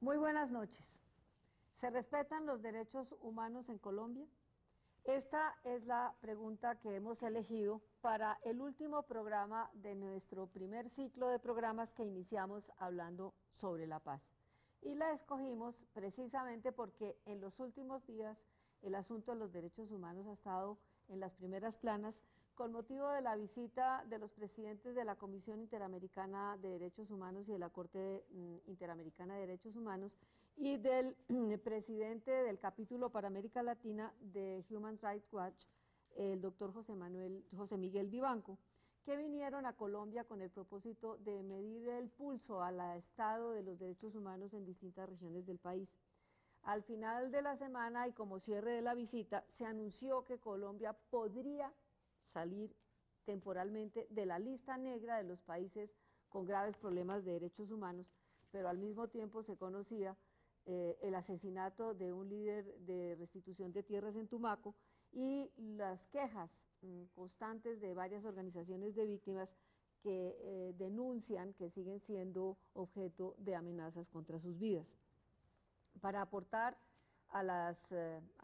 Muy buenas noches. ¿Se respetan los derechos humanos en Colombia? Esta es la pregunta que hemos elegido para el último programa de nuestro primer ciclo de programas que iniciamos hablando sobre la paz. Y la escogimos precisamente porque en los últimos días el asunto de los derechos humanos ha estado en las primeras planas con motivo de la visita de los presidentes de la Comisión Interamericana de Derechos Humanos y de la Corte Interamericana de Derechos Humanos y del presidente del capítulo para América Latina de Human Rights Watch, el doctor José Miguel Vivanco, que vinieron a Colombia con el propósito de medir el pulso al estado de los derechos humanos en distintas regiones del país. Al final de la semana y como cierre de la visita, se anunció que Colombia podría salir temporalmente de la lista negra de los países con graves problemas de derechos humanos, pero al mismo tiempo se conocía el asesinato de un líder de restitución de tierras en Tumaco y las quejas constantes de varias organizaciones de víctimas que denuncian que siguen siendo objeto de amenazas contra sus vidas. Para aportar a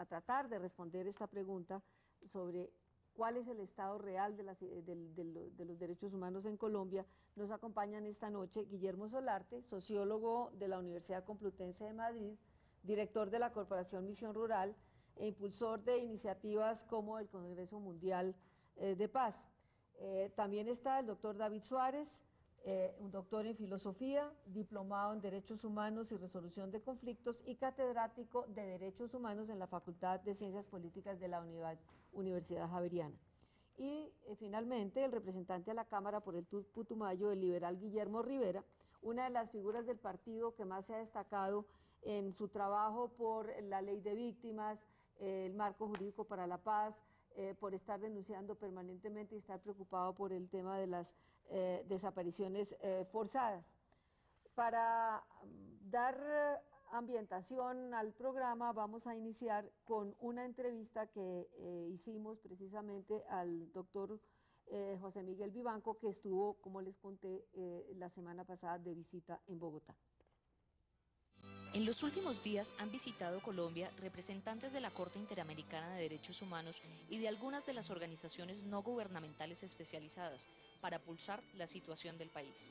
tratar de responder esta pregunta sobre cuál es el estado real de los derechos humanos en Colombia, nos acompañan esta noche Guillermo Solarte, sociólogo de la Universidad Complutense de Madrid, director de la Corporación Misión Rural e impulsor de iniciativas como el Congreso Mundial de Paz. También está el doctor David Suárez, un doctor en filosofía, diplomado en Derechos Humanos y Resolución de Conflictos y catedrático de Derechos Humanos en la Facultad de Ciencias Políticas de la Universidad Javeriana. Y finalmente el representante a la Cámara por el Putumayo, el liberal Guillermo Rivera, una de las figuras del partido que más se ha destacado en su trabajo por la ley de víctimas, el marco jurídico para la paz, por estar denunciando permanentemente y estar preocupado por el tema de las desapariciones forzadas. Para dar ambientación al programa vamos a iniciar con una entrevista que hicimos precisamente al doctor José Miguel Vivanco, que estuvo, como les conté, la semana pasada de visita en Bogotá. En los últimos días han visitado Colombia representantes de la Corte Interamericana de Derechos Humanos y de algunas de las organizaciones no gubernamentales especializadas para pulsar la situación del país.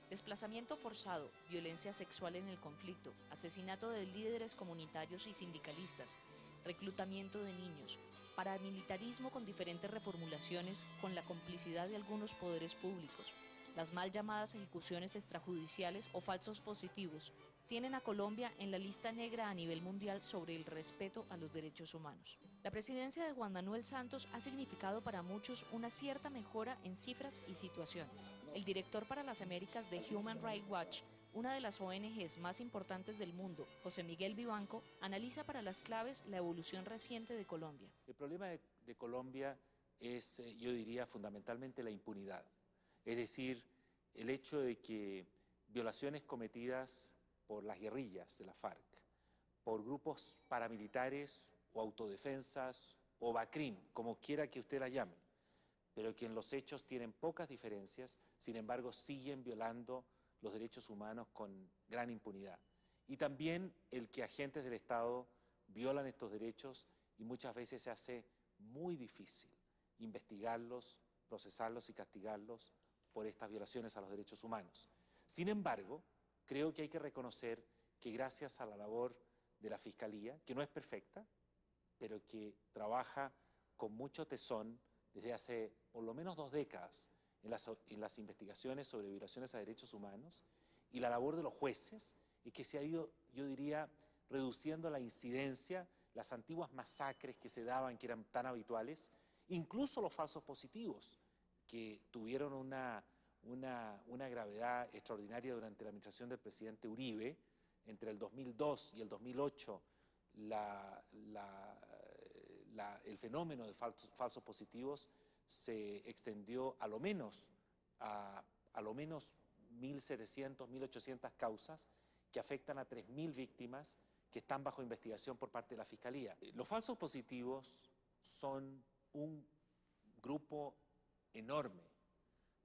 Desplazamiento forzado, violencia sexual en el conflicto, asesinato de líderes comunitarios y sindicalistas, reclutamiento de niños, paramilitarismo con diferentes reformulaciones con la complicidad de algunos poderes públicos, las mal llamadas ejecuciones extrajudiciales o falsos positivos tienen a Colombia en la lista negra a nivel mundial sobre el respeto a los derechos humanos. La presidencia de Juan Manuel Santos ha significado para muchos una cierta mejora en cifras y situaciones. El director para las Américas de Human Rights Watch, una de las ONGs más importantes del mundo, José Miguel Vivanco, analiza para las claves la evolución reciente de Colombia. El problema de Colombia es, yo diría, fundamentalmente la impunidad. Es decir, el hecho de que violaciones cometidas por las guerrillas de la FARC, por grupos paramilitares o autodefensas o BACRIM, como quiera que usted la llame, pero que en los hechos tienen pocas diferencias, sin embargo siguen violando los derechos humanos con gran impunidad. Y también el que agentes del Estado violan estos derechos y muchas veces se hace muy difícil investigarlos, procesarlos y castigarlos por estas violaciones a los derechos humanos. Sin embargo, creo que hay que reconocer que gracias a la labor de la Fiscalía, que no es perfecta, pero que trabaja con mucho tesón desde hace por lo menos 2 décadas en las investigaciones sobre violaciones a derechos humanos, y la labor de los jueces, es que se ha ido, yo diría, reduciendo la incidencia, las antiguas masacres que se daban, que eran tan habituales, incluso los falsos positivos, que tuvieron una gravedad extraordinaria durante la administración del presidente Uribe. Entre el 2002 y el 2008 el fenómeno de falsos positivos se extendió a lo menos 1.700, 1.800 causas que afectan a 3.000 víctimas que están bajo investigación por parte de la Fiscalía. Los falsos positivos son un grupo enorme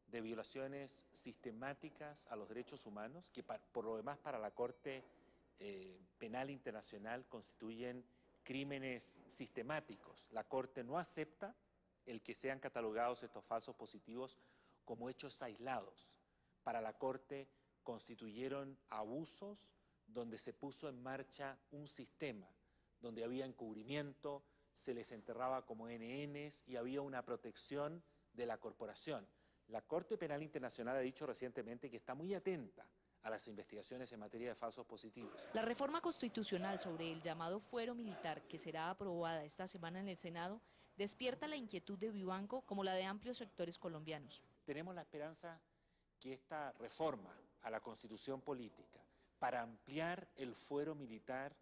de violaciones sistemáticas a los derechos humanos, que por lo demás para la Corte penal internacional constituyen crímenes sistemáticos. La Corte no acepta el que sean catalogados estos falsos positivos como hechos aislados. Para la Corte constituyeron abusos donde se puso en marcha un sistema, donde había encubrimiento, se les enterraba como NNs y había una protección de la corporación. La Corte Penal Internacional ha dicho recientemente que está muy atenta a las investigaciones en materia de falsos positivos. La reforma constitucional sobre el llamado fuero militar, que será aprobada esta semana en el Senado, despierta la inquietud de Vivanco como la de amplios sectores colombianos. Tenemos la esperanza que esta reforma a la Constitución política, para ampliar el fuero militar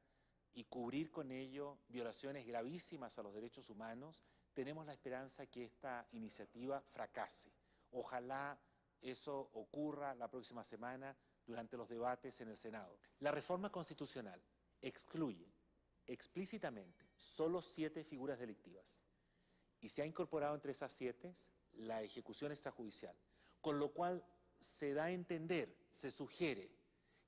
y cubrir con ello violaciones gravísimas a los derechos humanos, tenemos la esperanza que esta iniciativa fracase. Ojalá eso ocurra la próxima semana durante los debates en el Senado. La reforma constitucional excluye explícitamente solo 7 figuras delictivas y se ha incorporado entre esas 7 la ejecución extrajudicial, con lo cual se da a entender, se sugiere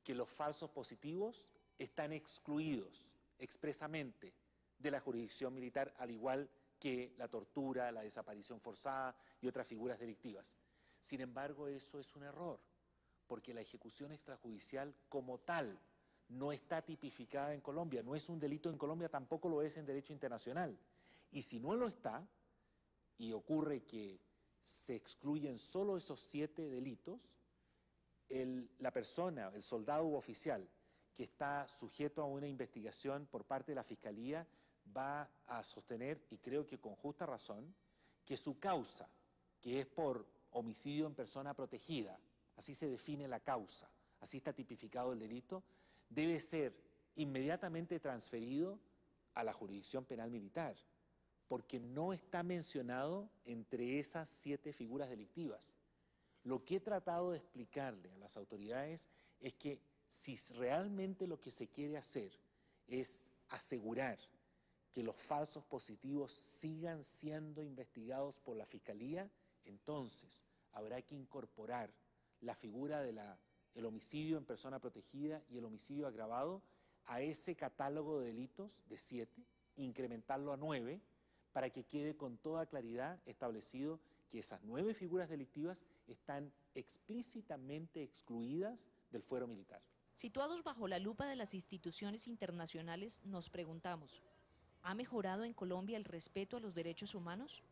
que los falsos positivos están excluidos expresamente de la jurisdicción militar, al igual que la tortura, la desaparición forzada y otras figuras delictivas. Sin embargo, eso es un error, porque la ejecución extrajudicial como tal no está tipificada en Colombia, no es un delito en Colombia, tampoco lo es en derecho internacional. Y si no lo está, y ocurre que se excluyen solo esos 7 delitos, la persona, el soldado u oficial que está sujeto a una investigación por parte de la Fiscalía va a sostener, y creo que con justa razón, que su causa, que es por homicidio en persona protegida, así se define la causa, así está tipificado el delito, debe ser inmediatamente transferido a la jurisdicción penal militar, porque no está mencionado entre esas 7 figuras delictivas. Lo que he tratado de explicarle a las autoridades es que si realmente lo que se quiere hacer es asegurar que los falsos positivos sigan siendo investigados por la Fiscalía, entonces habrá que incorporar la figura del homicidio en persona protegida y el homicidio agravado a ese catálogo de delitos de 7, incrementarlo a 9, para que quede con toda claridad establecido que esas 9 figuras delictivas están explícitamente excluidas del fuero militar. Situados bajo la lupa de las instituciones internacionales, nos preguntamos, ¿ha mejorado en Colombia el respeto a los derechos humanos?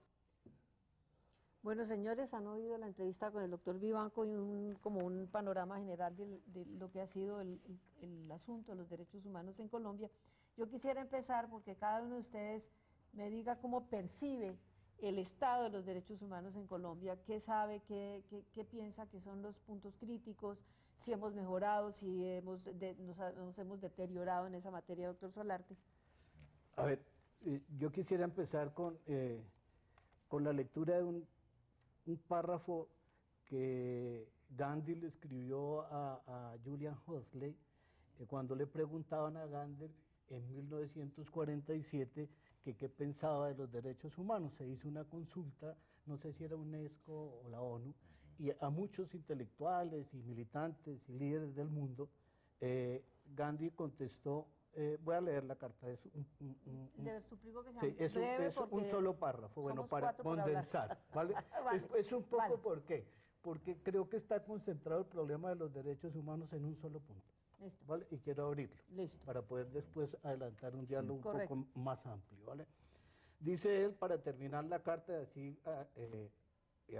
Bueno, señores, han oído la entrevista con el doctor Vivanco y como un panorama general de lo que ha sido el asunto de los derechos humanos en Colombia. Yo quisiera empezar porque cada uno de ustedes me diga cómo percibe el estado de los derechos humanos en Colombia, qué sabe, qué piensa que son los puntos críticos, si hemos mejorado, si nos hemos deteriorado en esa materia, doctor Solarte. A ver, yo quisiera empezar con la lectura de un párrafo que Gandhi le escribió a Julian Huxley cuando le preguntaban a Gandhi en 1947 que qué pensaba de los derechos humanos. Se hizo una consulta, no sé si era UNESCO o la ONU, y a muchos intelectuales y militantes y líderes del mundo, Gandhi contestó, voy a leer la carta, es Les suplico que sea sí, breve es porque un solo párrafo, bueno, para condensar, ¿vale? Vale, es un poco, vale. ¿por qué? Porque creo que está concentrado el problema de los derechos humanos en un solo punto. Listo. ¿Vale? Y quiero abrirlo Listo. para poder después adelantar un diálogo Correcto. un poco más amplio, ¿vale? Dice él, para terminar la carta, así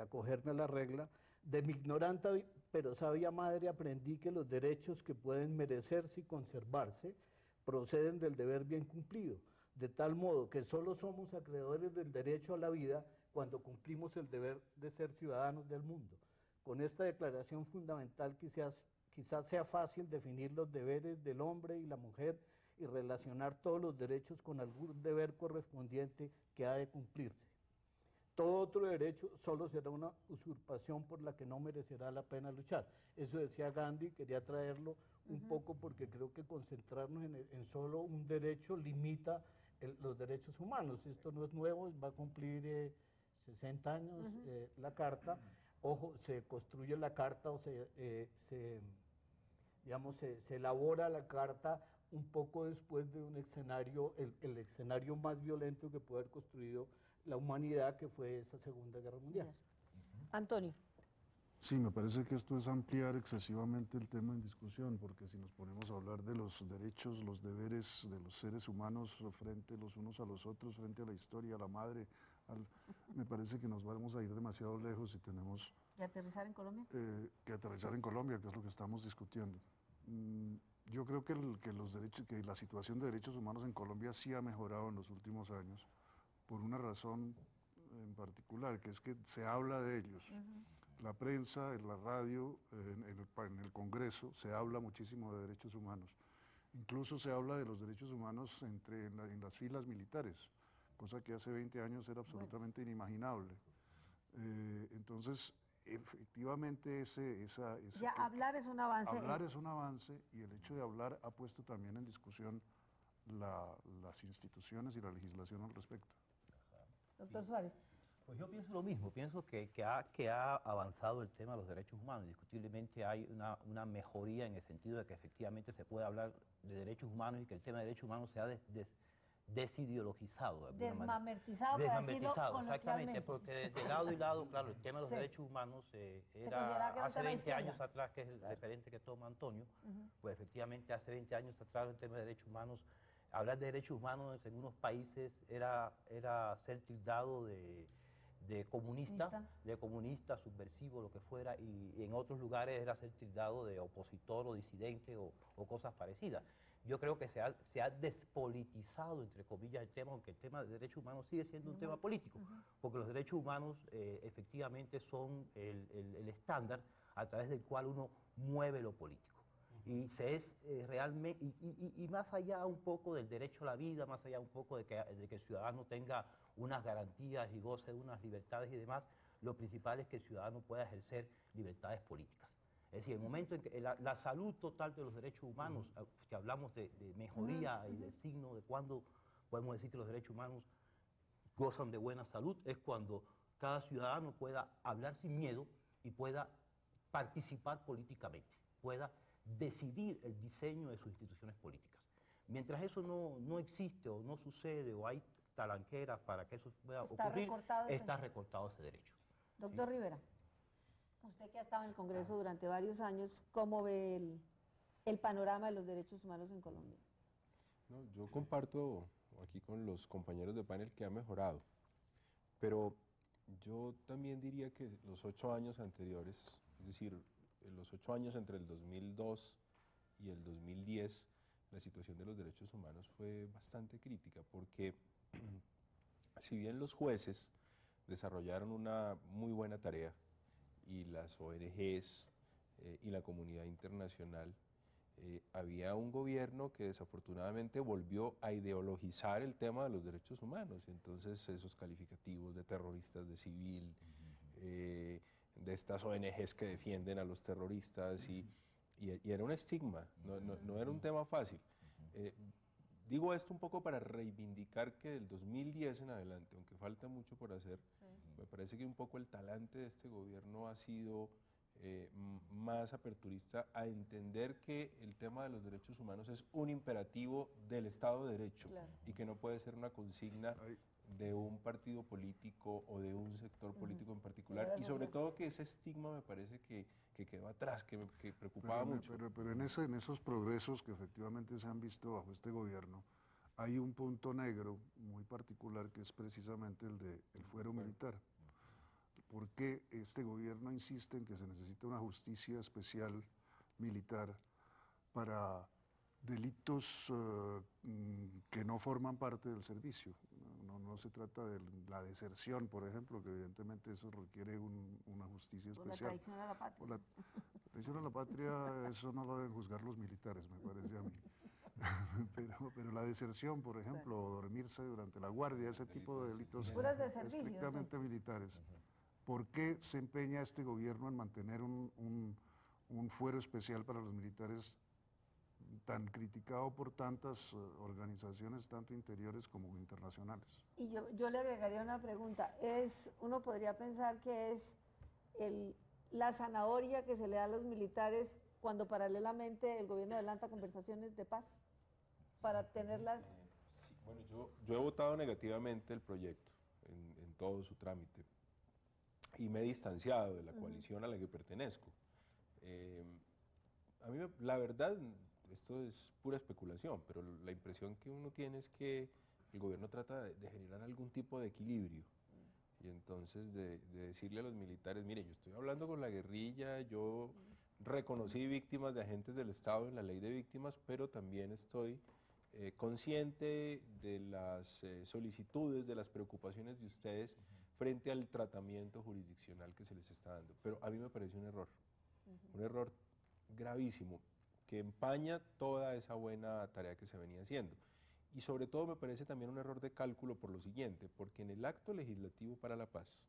acogerme a la regla, de mi ignorante pero sabia madre aprendí que los derechos que pueden merecerse y conservarse proceden del deber bien cumplido, de tal modo que solo somos acreedores del derecho a la vida cuando cumplimos el deber de ser ciudadanos del mundo. Con esta declaración fundamental quizás sea fácil definir los deberes del hombre y la mujer y relacionar todos los derechos con algún deber correspondiente que ha de cumplirse. Todo otro derecho solo será una usurpación por la que no merecerá la pena luchar. Eso decía Gandhi, quería traerlo un poco porque creo que concentrarnos en solo un derecho limita los derechos humanos. Esto no es nuevo, va a cumplir 60 años la Carta. Ojo, se construye la Carta o digamos, se elabora la carta un poco después de un escenario, el escenario más violento que puede haber construido la humanidad, que fue esa Segunda Guerra Mundial. Antonio. Sí, me parece que esto es ampliar excesivamente el tema en discusión, porque si nos ponemos a hablar de los derechos, los deberes de los seres humanos frente los unos a los otros, frente a la historia, a la madre, me parece que nos vamos a ir demasiado lejos y tenemos ¿Y aterrizar en Colombia? que aterrizar en Colombia, que es lo que estamos discutiendo. Yo creo que la situación de derechos humanos en Colombia sí ha mejorado en los últimos años, por una razón en particular, que es que se habla de ellos. La prensa, en la radio, en el Congreso, se habla muchísimo de derechos humanos. Incluso se habla de los derechos humanos en las filas militares, cosa que hace 20 años era absolutamente inimaginable. Entonces, efectivamente, hablar es un avance. Hablar es un avance, y el hecho de hablar ha puesto también en discusión las instituciones y la legislación al respecto. Doctor Suárez. Pues yo pienso lo mismo, pienso que ha avanzado el tema de los derechos humanos. Indiscutiblemente hay una mejoría en el sentido de que efectivamente se puede hablar de derechos humanos y que el tema de derechos humanos se ha desideologizado. Desmamertizado, para decirlo coloquialmente. Exactamente, porque de lado y lado, claro, el tema de los derechos humanos era hace 20 años atrás, que es el referente que toma Antonio, pues efectivamente hace 20 años atrás el tema de derechos humanos, hablar de derechos humanos en unos países era ser tildado de comunista, subversivo, lo que fuera, y en otros lugares era ser tildado de opositor o disidente o cosas parecidas. Yo creo que se ha despolitizado, entre comillas, el tema, aunque el tema de derechos humanos sigue siendo un tema político, porque los derechos humanos efectivamente son el estándar a través del cual uno mueve lo político. Y se es realmente, y más allá un poco del derecho a la vida, más allá un poco de que el ciudadano tenga unas garantías y goce de unas libertades y demás, lo principal es que el ciudadano pueda ejercer libertades políticas. Es decir, el momento en que la salud total de los derechos humanos, que hablamos de mejoría y del signo de cuándo podemos decir que los derechos humanos gozan de buena salud, es cuando cada ciudadano pueda hablar sin miedo y pueda participar políticamente, pueda decidir el diseño de sus instituciones políticas. Mientras eso no existe o no sucede o hay talanqueras para que eso pueda ocurrir, está recortado ese derecho. Doctor Rivera, usted que ha estado en el Congreso durante varios años, ¿cómo ve el panorama de los derechos humanos en Colombia? No, yo comparto aquí con los compañeros de panel que ha mejorado, pero yo también diría que los 8 años anteriores, es decir, en los 8 años entre el 2002 y el 2010, la situación de los derechos humanos fue bastante crítica, porque si bien los jueces desarrollaron una muy buena tarea, y las ONGs y la comunidad internacional, había un gobierno que desafortunadamente volvió a ideologizar el tema de los derechos humanos, y entonces esos calificativos de terroristas de civil, de estas ONGs que defienden a los terroristas, y era un estigma, no era un tema fácil. Digo esto un poco para reivindicar que del 2010 en adelante, aunque falta mucho por hacer, me parece que un poco el talante de este gobierno ha sido más aperturista a entender que el tema de los derechos humanos es un imperativo del Estado de Derecho, y que no puede ser una consigna de un partido político o de un sector político en particular, y sobre todo que ese estigma me parece que quedó atrás, que preocupaba mucho. Pero en esos progresos que efectivamente se han visto bajo este gobierno, hay un punto negro muy particular, que es precisamente el del fuero militar. ¿Por qué este gobierno insiste en que se necesita una justicia especial militar para delitos que no forman parte del servicio? No se trata de la deserción, por ejemplo, que evidentemente eso requiere una justicia especial. O la traición a la patria. La traición a la patria, eso no lo deben juzgar los militares, me parece a mí. pero la deserción, por ejemplo, o dormirse durante la guardia, ese tipo de delitos estrictamente militares. ¿Por qué se empeña este gobierno en mantener un fuero especial para los militares tan criticado por tantas organizaciones, tanto interiores como internacionales? Y yo le agregaría una pregunta. Uno podría pensar que es la zanahoria que se le da a los militares cuando paralelamente el gobierno adelanta conversaciones de paz para tenerlas? Sí, bueno, yo he votado negativamente el proyecto en todo su trámite y me he distanciado de la coalición a la que pertenezco. A mí, la verdad, esto es pura especulación, pero la impresión que uno tiene es que el gobierno trata de generar algún tipo de equilibrio. Y entonces de decirle a los militares, mire, yo estoy hablando con la guerrilla, yo reconocí víctimas de agentes del Estado en la ley de víctimas, pero también estoy consciente de las solicitudes, de las preocupaciones de ustedes frente al tratamiento jurisdiccional que se les está dando. Pero a mí me parece un error gravísimo, que empaña toda esa buena tarea que se venía haciendo. Y sobre todo me parece también un error de cálculo por lo siguiente, porque en el acto legislativo para la paz,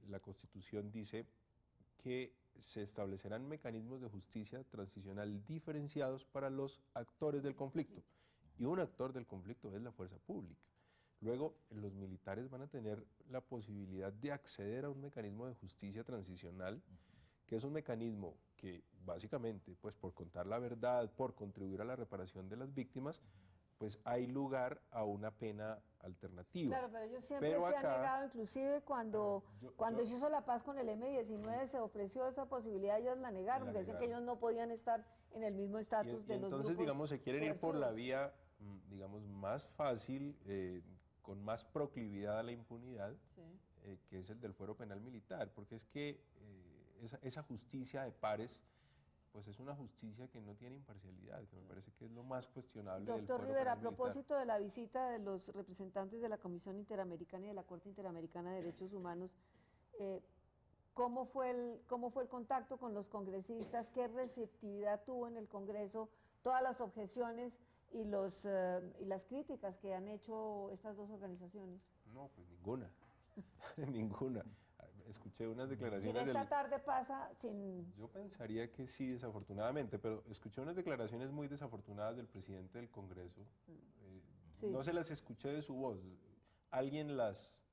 la Constitución dice que se establecerán mecanismos de justicia transicional diferenciados para los actores del conflicto. Y un actor del conflicto es la fuerza pública. Luego, los militares van a tener la posibilidad de acceder a un mecanismo de justicia transicional, que es un mecanismo que básicamente, pues por contar la verdad, por contribuir a la reparación de las víctimas, pues hay lugar a una pena alternativa. Claro, pero ellos siempre se han negado, inclusive cuando se hizo la paz con el M-19 se ofreció esa posibilidad, ellos la negaron, porque decían que ellos no podían estar en el mismo estatus de los grupos. Entonces, digamos, se quieren ir por la vía, digamos, más fácil, con más proclividad a la impunidad, que es el del fuero penal militar, porque es que esa justicia de pares, pues es una justicia que no tiene imparcialidad, que me parece que es lo más cuestionable del fuero penal militar. Doctor Rivera, a propósito de la visita de los representantes de la Comisión Interamericana y de la Corte Interamericana de Derechos Humanos, ¿cómo fue el contacto con los congresistas? ¿Qué receptividad tuvo en el Congreso? Todas las objeciones y las críticas que han hecho estas dos organizaciones. No, pues ninguna, ninguna. Escuché unas declaraciones. Esta tarde pasa sin... Yo pensaría que sí, desafortunadamente, pero escuché unas declaraciones muy desafortunadas del presidente del Congreso. No se las escuché de su voz. Alguien las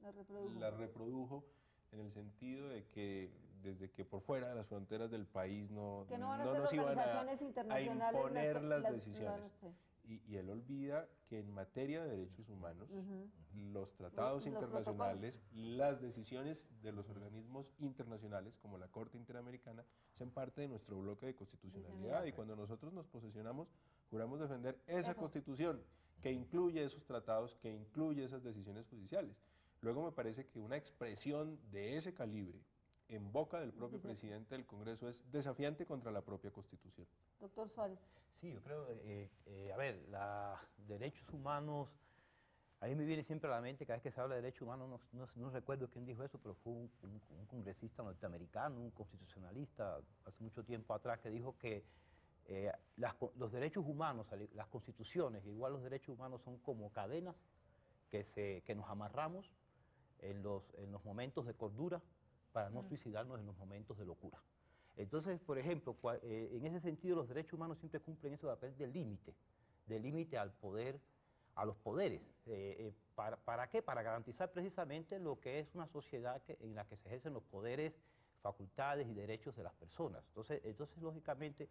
reprodujo en el sentido de que desde que por fuera de las fronteras del país no nos iban a imponer las decisiones. Y él olvida que en materia de derechos humanos, los tratados internacionales, las decisiones de los organismos internacionales, como la Corte Interamericana, hacen parte de nuestro bloque de constitucionalidad. Y cuando nosotros nos posesionamos, juramos defender esa Constitución, que incluye esos tratados, que incluye esas decisiones judiciales. Luego me parece que una expresión de ese calibre, en boca del propio presidente del Congreso, es desafiante contra la propia Constitución. Doctor Suárez. Sí, yo creo, derechos humanos, a mí me viene siempre a la mente, cada vez que se habla de derechos humanos, no recuerdo quién dijo eso, pero fue un congresista norteamericano, un constitucionalista, hace mucho tiempo atrás, que dijo que los derechos humanos, las constituciones, igual los derechos humanos son como cadenas que nos amarramos en los momentos de cordura, para no suicidarnos en los momentos de locura. Entonces, por ejemplo, en ese sentido los derechos humanos siempre cumplen ese papel del límite al poder, a los poderes. ¿Para qué? Para garantizar precisamente lo que es una sociedad en la que se ejercen los poderes, facultades y derechos de las personas. Entonces lógicamente,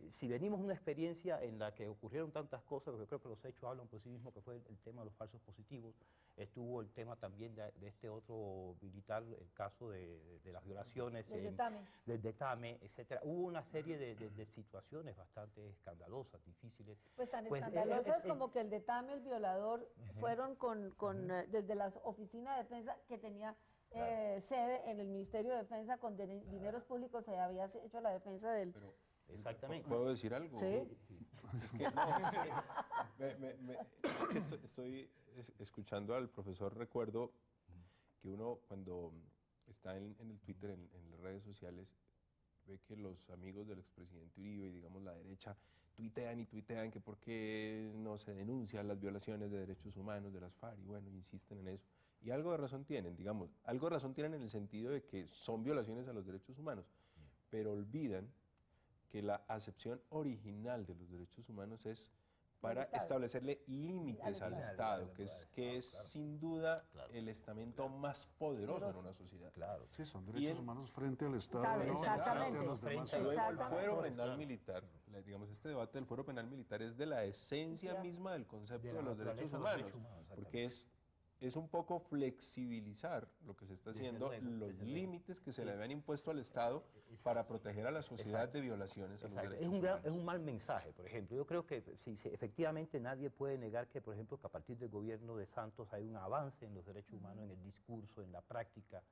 si venimos de una experiencia en la que ocurrieron tantas cosas, porque creo que los hechos hablan por sí mismos, que fue el tema de los falsos positivos, estuvo el tema también de este otro militar, el caso de las violaciones, del Detame, etc. Hubo una serie de situaciones bastante escandalosas, difíciles. Pues tan escandalosas como que el Detame, el violador, fueron desde la Oficina de Defensa que tenía sede en el Ministerio de Defensa, con dineros públicos se había hecho la defensa del... Exactamente. ¿Puedo decir algo? Sí. Estoy escuchando al profesor, recuerdo que uno cuando está en el Twitter, en las redes sociales, ve que los amigos del expresidente Uribe y digamos la derecha tuitean y tuitean que por qué no se denuncian las violaciones de derechos humanos de las FARC, y bueno, insisten en eso. Y algo de razón tienen, digamos, algo de razón tienen en el sentido de que son violaciones a los derechos humanos, pero olvidan que la acepción original de los derechos humanos es para establecerle límites al Estado, que es sin duda el estamento más poderoso en una sociedad. Claro. Sí, son derechos humanos frente al Estado. Exactamente. Frente a los demás. El fuero penal militar, digamos, este debate del fuero penal militar es de la esencia misma del concepto de los derechos humanos, porque es un poco flexibilizar lo que se está haciendo, los límites que se le habían impuesto al Estado para proteger a la sociedad de violaciones a los derechos humanos. Es un mal mensaje, por ejemplo. Yo creo que efectivamente nadie puede negar que, por ejemplo, que a partir del gobierno de Santos hay un avance en los derechos humanos, en el discurso, en la práctica.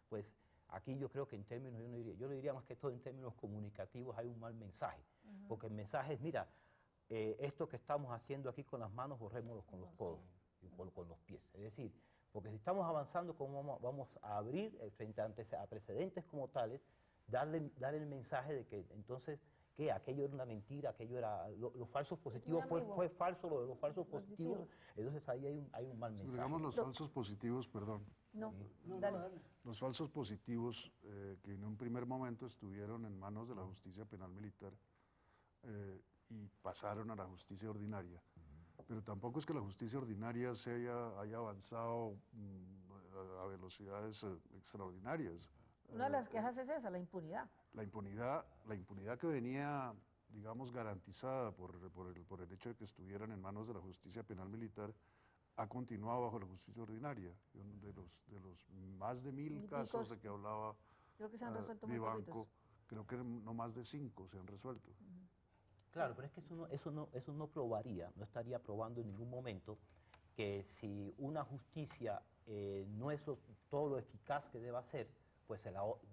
Pues aquí yo creo que en términos, yo lo diría más que todo en términos comunicativos, hay un mal mensaje. Porque el mensaje es, mira, esto que estamos haciendo aquí con las manos, borrémoslo con los codos. Y con los pies. Es decir, porque si estamos avanzando, ¿cómo vamos a abrir frente a precedentes como tales, dar el mensaje de que entonces, que aquello era una mentira, aquello era, los falsos positivos, fue falso lo de los falsos positivos, entonces ahí hay un mal mensaje. Digamos los falsos positivos, perdón. Dale. Los falsos positivos que en un primer momento estuvieron en manos de la justicia penal militar y pasaron a la justicia ordinaria. Pero tampoco es que la justicia ordinaria haya avanzado a velocidades extraordinarias. Una de las quejas es esa, la impunidad. La impunidad que venía, digamos, garantizada por el hecho de que estuvieran en manos de la justicia penal militar, ha continuado bajo la justicia ordinaria. De los más de 1000 casos de que hablaba creo que se han resuelto muy Vivanco, creo que no más de 5 se han resuelto. Claro, pero es que eso no probaría, no estaría probando en ningún momento que si una justicia no es todo lo eficaz que deba ser, pues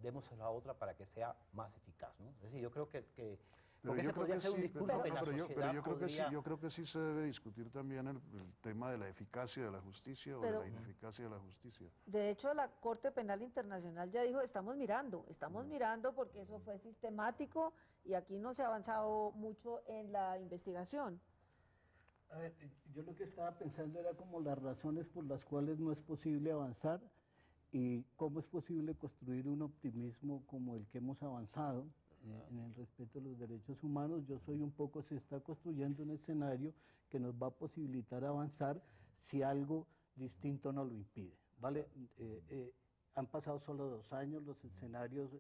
démosela a otra para que sea más eficaz, ¿no? Es decir, yo creo que porque ese podría ser un discurso que la sociedad yo creo que sí se debe discutir también el tema de la eficacia de la justicia o de la ineficacia de la justicia. De hecho, la Corte Penal Internacional ya dijo, estamos mirando porque eso fue sistemático y aquí no se ha avanzado mucho en la investigación. A ver, yo lo que estaba pensando era como las razones por las cuales no es posible avanzar y cómo es posible construir un optimismo como el que hemos avanzado en el respeto a los derechos humanos. Yo soy un poco, se está construyendo un escenario que nos va a posibilitar avanzar si algo distinto no lo impide, ¿vale? Han pasado solo 2 años, los escenarios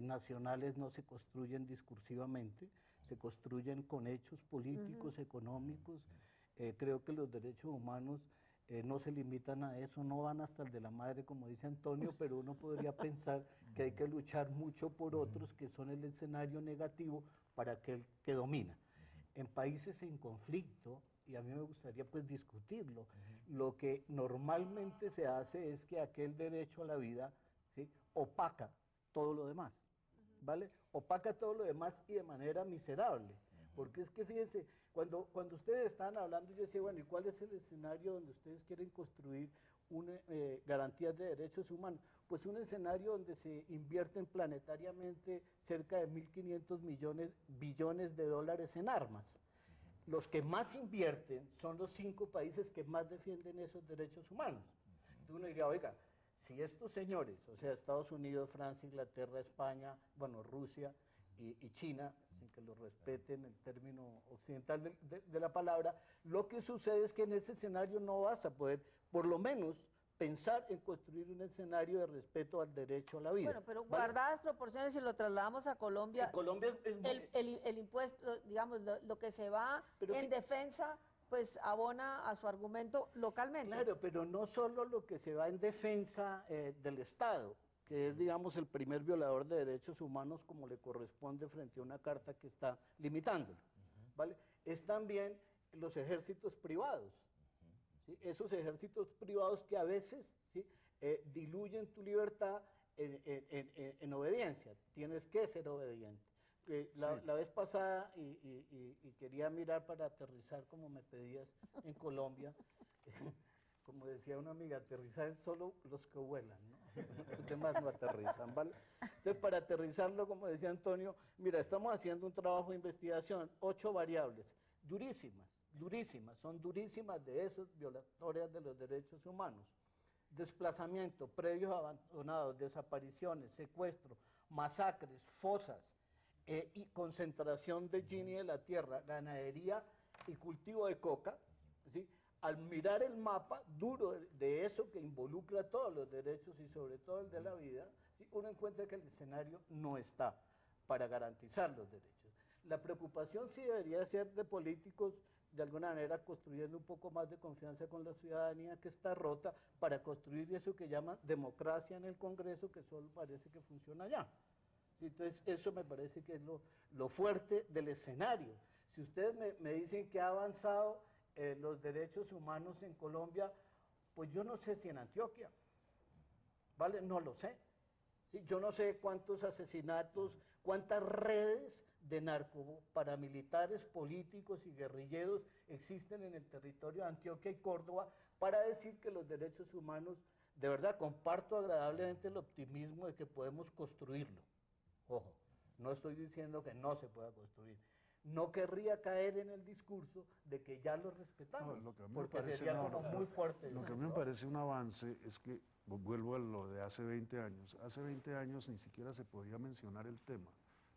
nacionales no se construyen discursivamente, se construyen con hechos políticos, económicos. Creo que los derechos humanos no se limitan a eso, no van hasta el de la madre, como dice Antonio, pero uno podría pensar que hay que luchar mucho por otros que son el escenario negativo para aquel que domina. En países en conflicto, y a mí me gustaría pues discutirlo, lo que normalmente se hace es que aquel derecho a la vida, ¿sí?, opaca todo lo demás, ¿vale? Opaca todo lo demás y de manera miserable. Porque es que fíjense, cuando ustedes estaban hablando, yo decía, bueno, ¿y cuál es el escenario donde ustedes quieren construir garantías de derechos humanos? Pues un escenario donde se invierten planetariamente cerca de 1.500 billones de dólares en armas. Los que más invierten son los 5 países que más defienden esos derechos humanos. Entonces uno diría, oiga, si estos señores, o sea, Estados Unidos, Francia, Inglaterra, España, bueno, Rusia y China, sin que lo respeten el término occidental de la palabra, lo que sucede es que en ese escenario no vas a poder, por lo menos, pensar en construir un escenario de respeto al derecho a la vida. Bueno, pero guardadas proporciones, si lo trasladamos a Colombia, Colombia el impuesto, digamos, lo que se va en defensa, pues abona a su argumento localmente. Claro, pero no solo lo que se va en defensa del Estado, que es, digamos, el primer violador de derechos humanos como le corresponde frente a una carta que está limitándolo, ¿vale? Es también los ejércitos privados, ¿sí? Esos ejércitos privados que a veces, ¿sí?, diluyen tu libertad en obediencia. Tienes que ser obediente. La vez pasada, y quería mirar para aterrizar como me pedías en Colombia, como decía una amiga, aterrizar solo los que vuelan, ¿no? Los demás no aterrizan, ¿vale? Entonces, para aterrizarlo, como decía Antonio, mira, estamos haciendo un trabajo de investigación, 8 variables, durísimas, son durísimas de esos violatorias de los derechos humanos. Desplazamiento, predios abandonados, desapariciones, secuestro, masacres, fosas y concentración de Gini de la tierra, ganadería y cultivo de coca, ¿sí? Al mirar el mapa duro de eso que involucra todos los derechos y sobre todo el de la vida, ¿sí? Uno encuentra que el escenario no está para garantizar los derechos. La preocupación sí debería ser de políticos, de alguna manera construyendo un poco más de confianza con la ciudadanía que está rota, para construir eso que llaman democracia en el Congreso, que solo parece que funciona allá. Entonces, eso me parece que es lo fuerte del escenario. Si ustedes me dicen que ha avanzado los derechos humanos en Colombia, pues yo no sé si en Antioquia, ¿vale? No lo sé. ¿Sí? Yo no sé cuántos asesinatos, cuántas redes de narcoparamilitares, políticos y guerrilleros existen en el territorio de Antioquia y Córdoba para decir que los derechos humanos, de verdad, comparto agradablemente el optimismo de que podemos construirlo. Ojo, no estoy diciendo que no se pueda construir. No querría caer en el discurso de que ya lo respetamos, porque sería como muy fuerte. Lo que a mí me parece un avance es que, vuelvo a lo de hace 20 años, hace 20 años ni siquiera se podía mencionar el tema.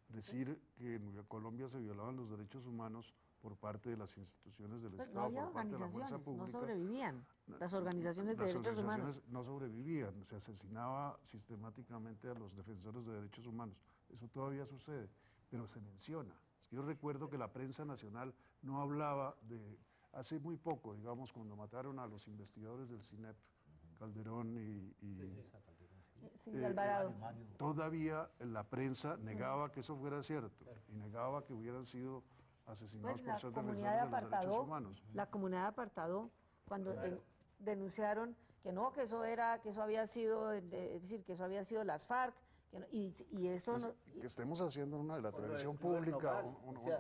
Decir que en Colombia se violaban los derechos humanos por parte de las instituciones del Estado, no había por parte de la fuerza organizaciones, pública. No sobrevivían. Las organizaciones de derechos humanos no sobrevivían, se asesinaba sistemáticamente a los defensores de derechos humanos. Eso todavía sucede, pero se menciona. Yo recuerdo que la prensa nacional no hablaba de, hace muy poco, digamos, cuando mataron a los investigadores del CINEP, Calderón y Alvarado. Todavía la prensa negaba que eso fuera cierto y negaba que hubieran sido asesinados por ser defensores de los derechos humanos. La comunidad de Apartadó, cuando denunciaron que no, que eso había sido, es decir, que eso había sido las FARC, y eso que estemos haciendo de la televisión pública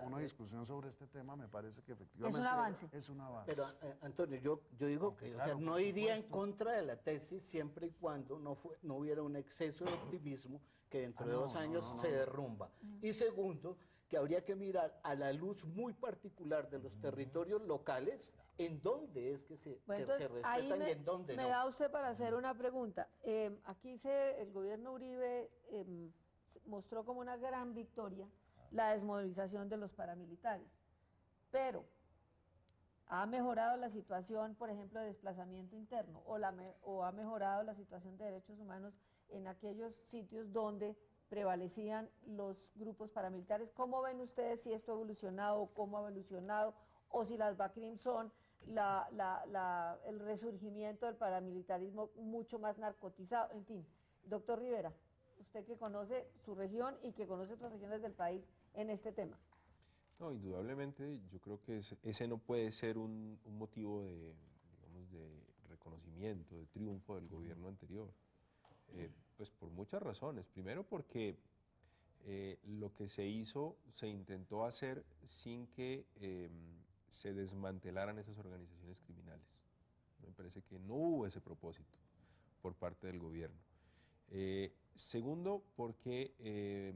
una discusión sobre este tema, me parece que efectivamente es un avance. Es un avance. Pero, Antonio, yo digo que claro, no iría en contra de la tesis siempre y cuando no hubiera un exceso de optimismo que dentro de 2 años se derrumba. Y segundo, que habría que mirar a la luz muy particular de los territorios locales, en dónde es que se respetan y en dónde no. Me da usted para hacer una pregunta. Aquí el gobierno Uribe mostró como una gran victoria la desmovilización de los paramilitares, pero ¿ha mejorado la situación, por ejemplo, de desplazamiento interno o ha mejorado la situación de derechos humanos en aquellos sitios donde prevalecían los grupos paramilitares? ¿Cómo ven ustedes si esto ha evolucionado, cómo ha evolucionado, o si las BACRIM son el resurgimiento del paramilitarismo mucho más narcotizado? En fin, doctor Rivera, usted que conoce su región y que conoce otras regiones del país en este tema. No, indudablemente yo creo que ese no puede ser un motivo de, digamos, de reconocimiento, de triunfo del gobierno anterior. Pues por muchas razones. Primero porque lo que se hizo, se intentó hacer sin que se desmantelaran esas organizaciones criminales. Me parece que no hubo ese propósito por parte del gobierno. Segundo, porque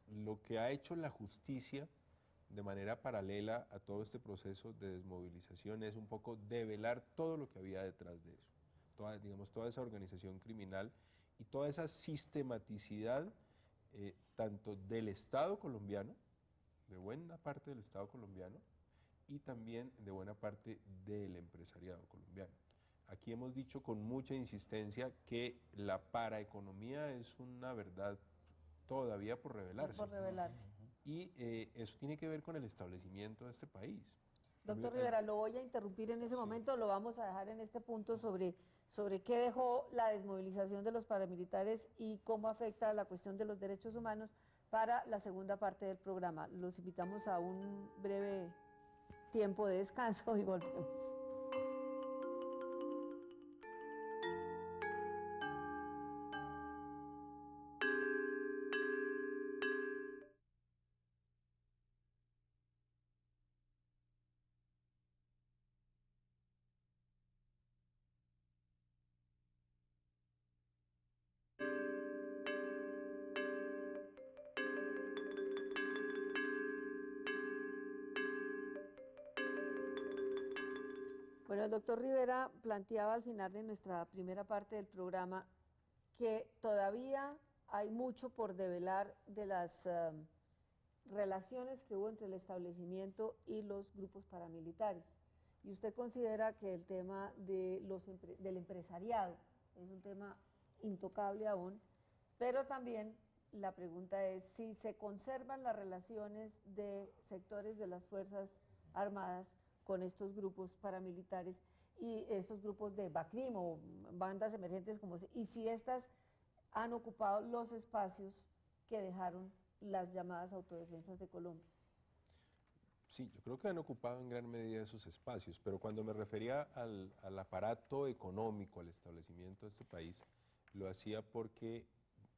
lo que ha hecho la justicia de manera paralela a todo este proceso de desmovilización es un poco develar todo lo que había detrás de eso. Toda esa organización criminal y toda esa sistematicidad tanto del Estado colombiano, de buena parte del Estado colombiano, y también de buena parte del empresariado colombiano. Aquí hemos dicho con mucha insistencia que la paraeconomía es una verdad todavía por revelarse. Por revelarse. Y eso tiene que ver con el establecimiento de este país. Doctor Rivera, lo voy a interrumpir en ese momento, lo vamos a dejar en este punto sobre qué dejó la desmovilización de los paramilitares y cómo afecta la cuestión de los derechos humanos para la segunda parte del programa. Los invitamos a un breve tiempo de descanso y volvemos. Bueno, el doctor Rivera planteaba al final de nuestra primera parte del programa que todavía hay mucho por develar de las relaciones que hubo entre el establecimiento y los grupos paramilitares. Y usted considera que el tema de del empresariado es un tema intocable aún, pero también la pregunta es si se conservan las relaciones de sectores de las Fuerzas Armadas con estos grupos paramilitares y estos grupos de BACRIM o bandas emergentes, y si estas han ocupado los espacios que dejaron las llamadas autodefensas de Colombia. Sí, yo creo que han ocupado en gran medida esos espacios, pero cuando me refería al aparato económico, al establecimiento de este país, lo hacía porque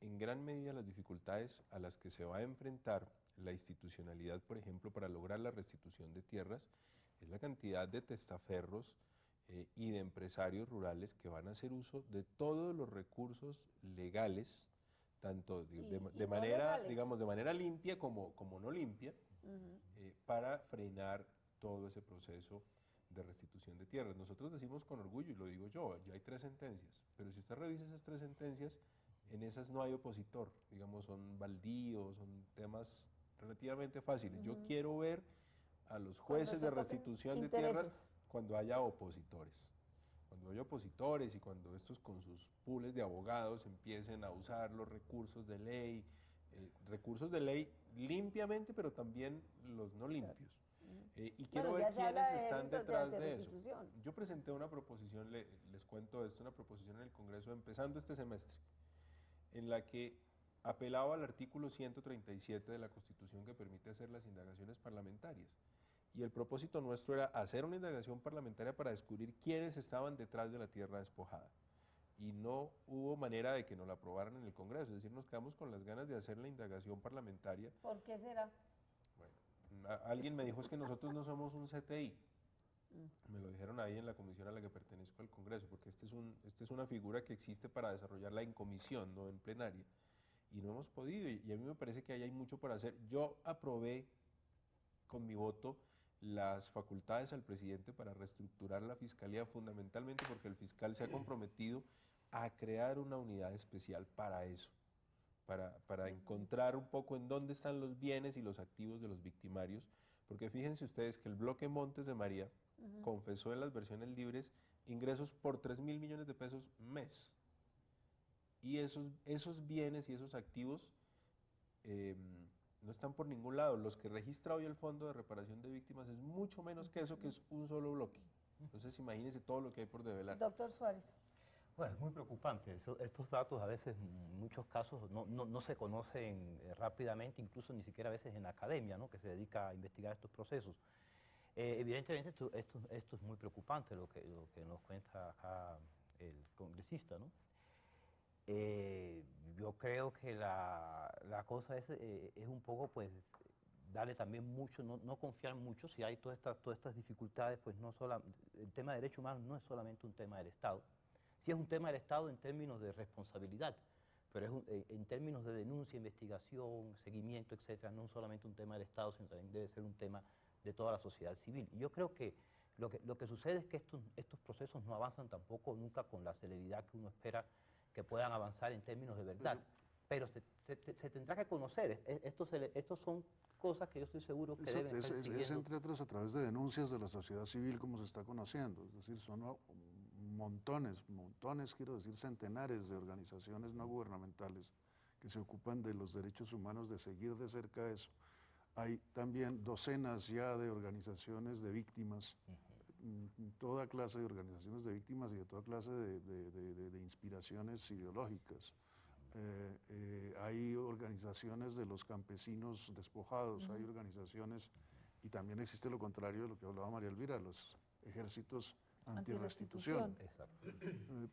en gran medida las dificultades a las que se va a enfrentar la institucionalidad, por ejemplo, para lograr la restitución de tierras, es la cantidad de testaferros y de empresarios rurales que van a hacer uso de todos los recursos legales, tanto de manera, digamos, de manera limpia como no limpia, para frenar todo ese proceso de restitución de tierras. Nosotros decimos con orgullo, y lo digo yo, ya hay 3 sentencias, pero si usted revisa esas 3 sentencias, en esas no hay opositor, digamos, son baldíos, son temas relativamente fáciles. Yo quiero ver a los jueces de restitución de tierras cuando haya opositores. Cuando haya opositores y cuando estos con sus pools de abogados empiecen a usar los recursos de ley limpiamente, pero también los no limpios. Y quiero ver quiénes están detrás de eso. Yo presenté una proposición, les cuento esto, una proposición en el Congreso empezando este semestre, en la que apelaba al artículo 137 de la Constitución que permite hacer las indagaciones parlamentarias. Y el propósito nuestro era hacer una indagación parlamentaria para descubrir quiénes estaban detrás de la tierra despojada. Y no hubo manera de que nos la aprobaran en el Congreso, es decir, nos quedamos con las ganas de hacer la indagación parlamentaria. ¿Por qué será? Bueno, alguien me dijo, es que nosotros no somos un CTI. Me lo dijeron ahí en la comisión a la que pertenezco al Congreso, porque esta es una figura que existe para desarrollarla en comisión, no en plenaria. Y no hemos podido, y a mí me parece que ahí hay mucho por hacer. Yo aprobé con mi voto las facultades al presidente para reestructurar la Fiscalía, fundamentalmente porque el fiscal se ha comprometido a crear una unidad especial para eso, para encontrar un poco en dónde están los bienes y los activos de los victimarios, porque fíjense ustedes que el bloque Montes de María confesó en las versiones libres ingresos por 3.000 millones de pesos mes, y esos bienes y esos activos no están por ningún lado. Los que registra hoy el Fondo de Reparación de Víctimas es mucho menos que eso, que es un solo bloque. Entonces imagínense todo lo que hay por develar. Doctor Suárez. Bueno, es muy preocupante. Estos datos a veces, en muchos casos, no se conocen rápidamente, incluso ni siquiera a veces en la academia, ¿no?, que se dedica a investigar estos procesos. Evidentemente esto es muy preocupante lo que nos cuenta acá el congresista, ¿no? Yo creo que la cosa es un poco, pues, darle también mucho, no confiar mucho. Si hay todas estas dificultades, pues el tema de derechos humanos no es solamente un tema del Estado. Sí es un tema del Estado en términos de responsabilidad, pero en términos de denuncia, investigación, seguimiento, etcétera, no es solamente un tema del Estado, sino también debe ser un tema de toda la sociedad civil. Y yo creo que lo que sucede es que estos procesos no avanzan tampoco nunca con la celeridad que uno espera que puedan avanzar en términos de verdad, pero se tendrá que conocer. Estos son cosas que yo estoy seguro que deben estar siguiendo. Es entre otras a través de denuncias de la sociedad civil, como se está conociendo, es decir, son montones, quiero decir centenares de organizaciones no gubernamentales que se ocupan de los derechos humanos, de seguir de cerca eso. Hay también docenas ya de organizaciones de víctimas, toda clase de organizaciones de víctimas y de toda clase de inspiraciones ideológicas. Hay organizaciones de los campesinos despojados, hay organizaciones, y también existe lo contrario de lo que hablaba María Elvira, los ejércitos antirrestitución.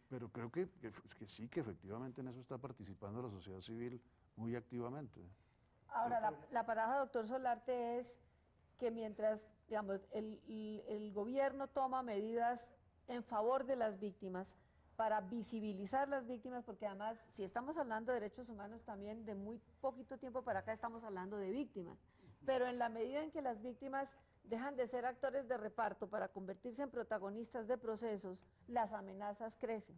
Pero creo que sí, que efectivamente en eso está participando la sociedad civil muy activamente. Ahora, la paradoja, doctor Solarte, es que mientras, digamos, el gobierno toma medidas en favor de las víctimas para visibilizar las víctimas, porque además, si estamos hablando de derechos humanos, también de muy poquito tiempo para acá estamos hablando de víctimas, pero en la medida en que las víctimas dejan de ser actores de reparto para convertirse en protagonistas de procesos, las amenazas crecen.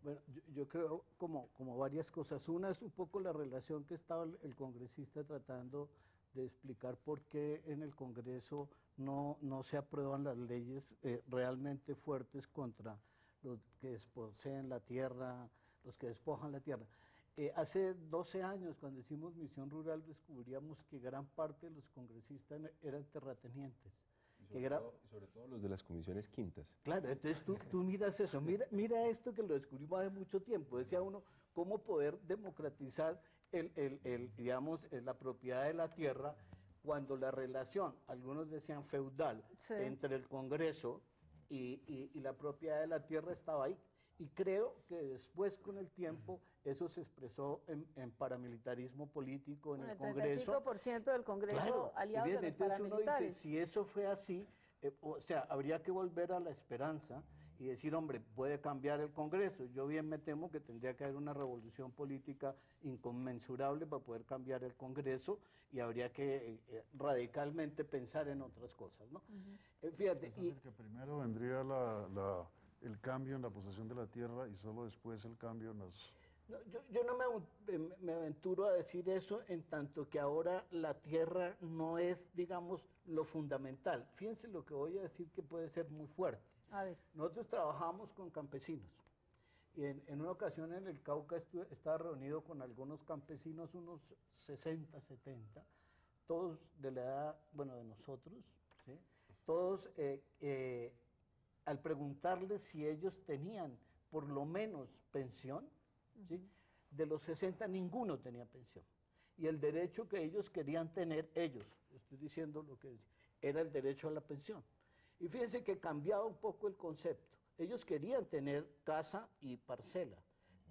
Bueno, yo creo como varias cosas. Una es un poco la relación que estaba el congresista tratando de explicar por qué en el Congreso no se aprueban las leyes realmente fuertes contra los que desposeen la tierra, los que despojan la tierra. Hace 12 años, cuando hicimos Misión Rural, descubríamos que gran parte de los congresistas eran terratenientes. Y sobre todo los de las comisiones quintas. Claro, entonces tú miras eso, mira esto que lo descubrimos hace mucho tiempo. Decía uno, cómo poder democratizar digamos, la propiedad de la tierra cuando la relación, algunos decían feudal, sí, entre el Congreso y la propiedad de la tierra estaba ahí. Y creo que después, con el tiempo, eso se expresó en paramilitarismo político en el Congreso. El 35% del Congreso, claro, aliado de los paramilitares. Uno dice, si eso fue así, o sea, habría que volver a la esperanza y decir, hombre, puede cambiar el Congreso. Yo bien me temo que tendría que haber una revolución política inconmensurable para poder cambiar el Congreso y habría que radicalmente pensar en otras cosas, ¿no? Fíjate. Es decir, que primero vendría el cambio en la posesión de la tierra y solo después el cambio en las... No, yo no me aventuro a decir eso en tanto que ahora la tierra no es, digamos, lo fundamental. Fíjense lo que voy a decir que puede ser muy fuerte. A ver. Nosotros trabajamos con campesinos y en una ocasión en el Cauca estaba reunido con algunos campesinos, unos 60, 70, todos de la edad, bueno, de nosotros, ¿sí? Todos al preguntarles si ellos tenían por lo menos pensión, ¿sí? De los 60 ninguno tenía pensión. Y el derecho que ellos querían tener, estoy diciendo lo que decía, era el derecho a la pensión. Y fíjense que cambiaba un poco el concepto. Ellos querían tener casa y parcela,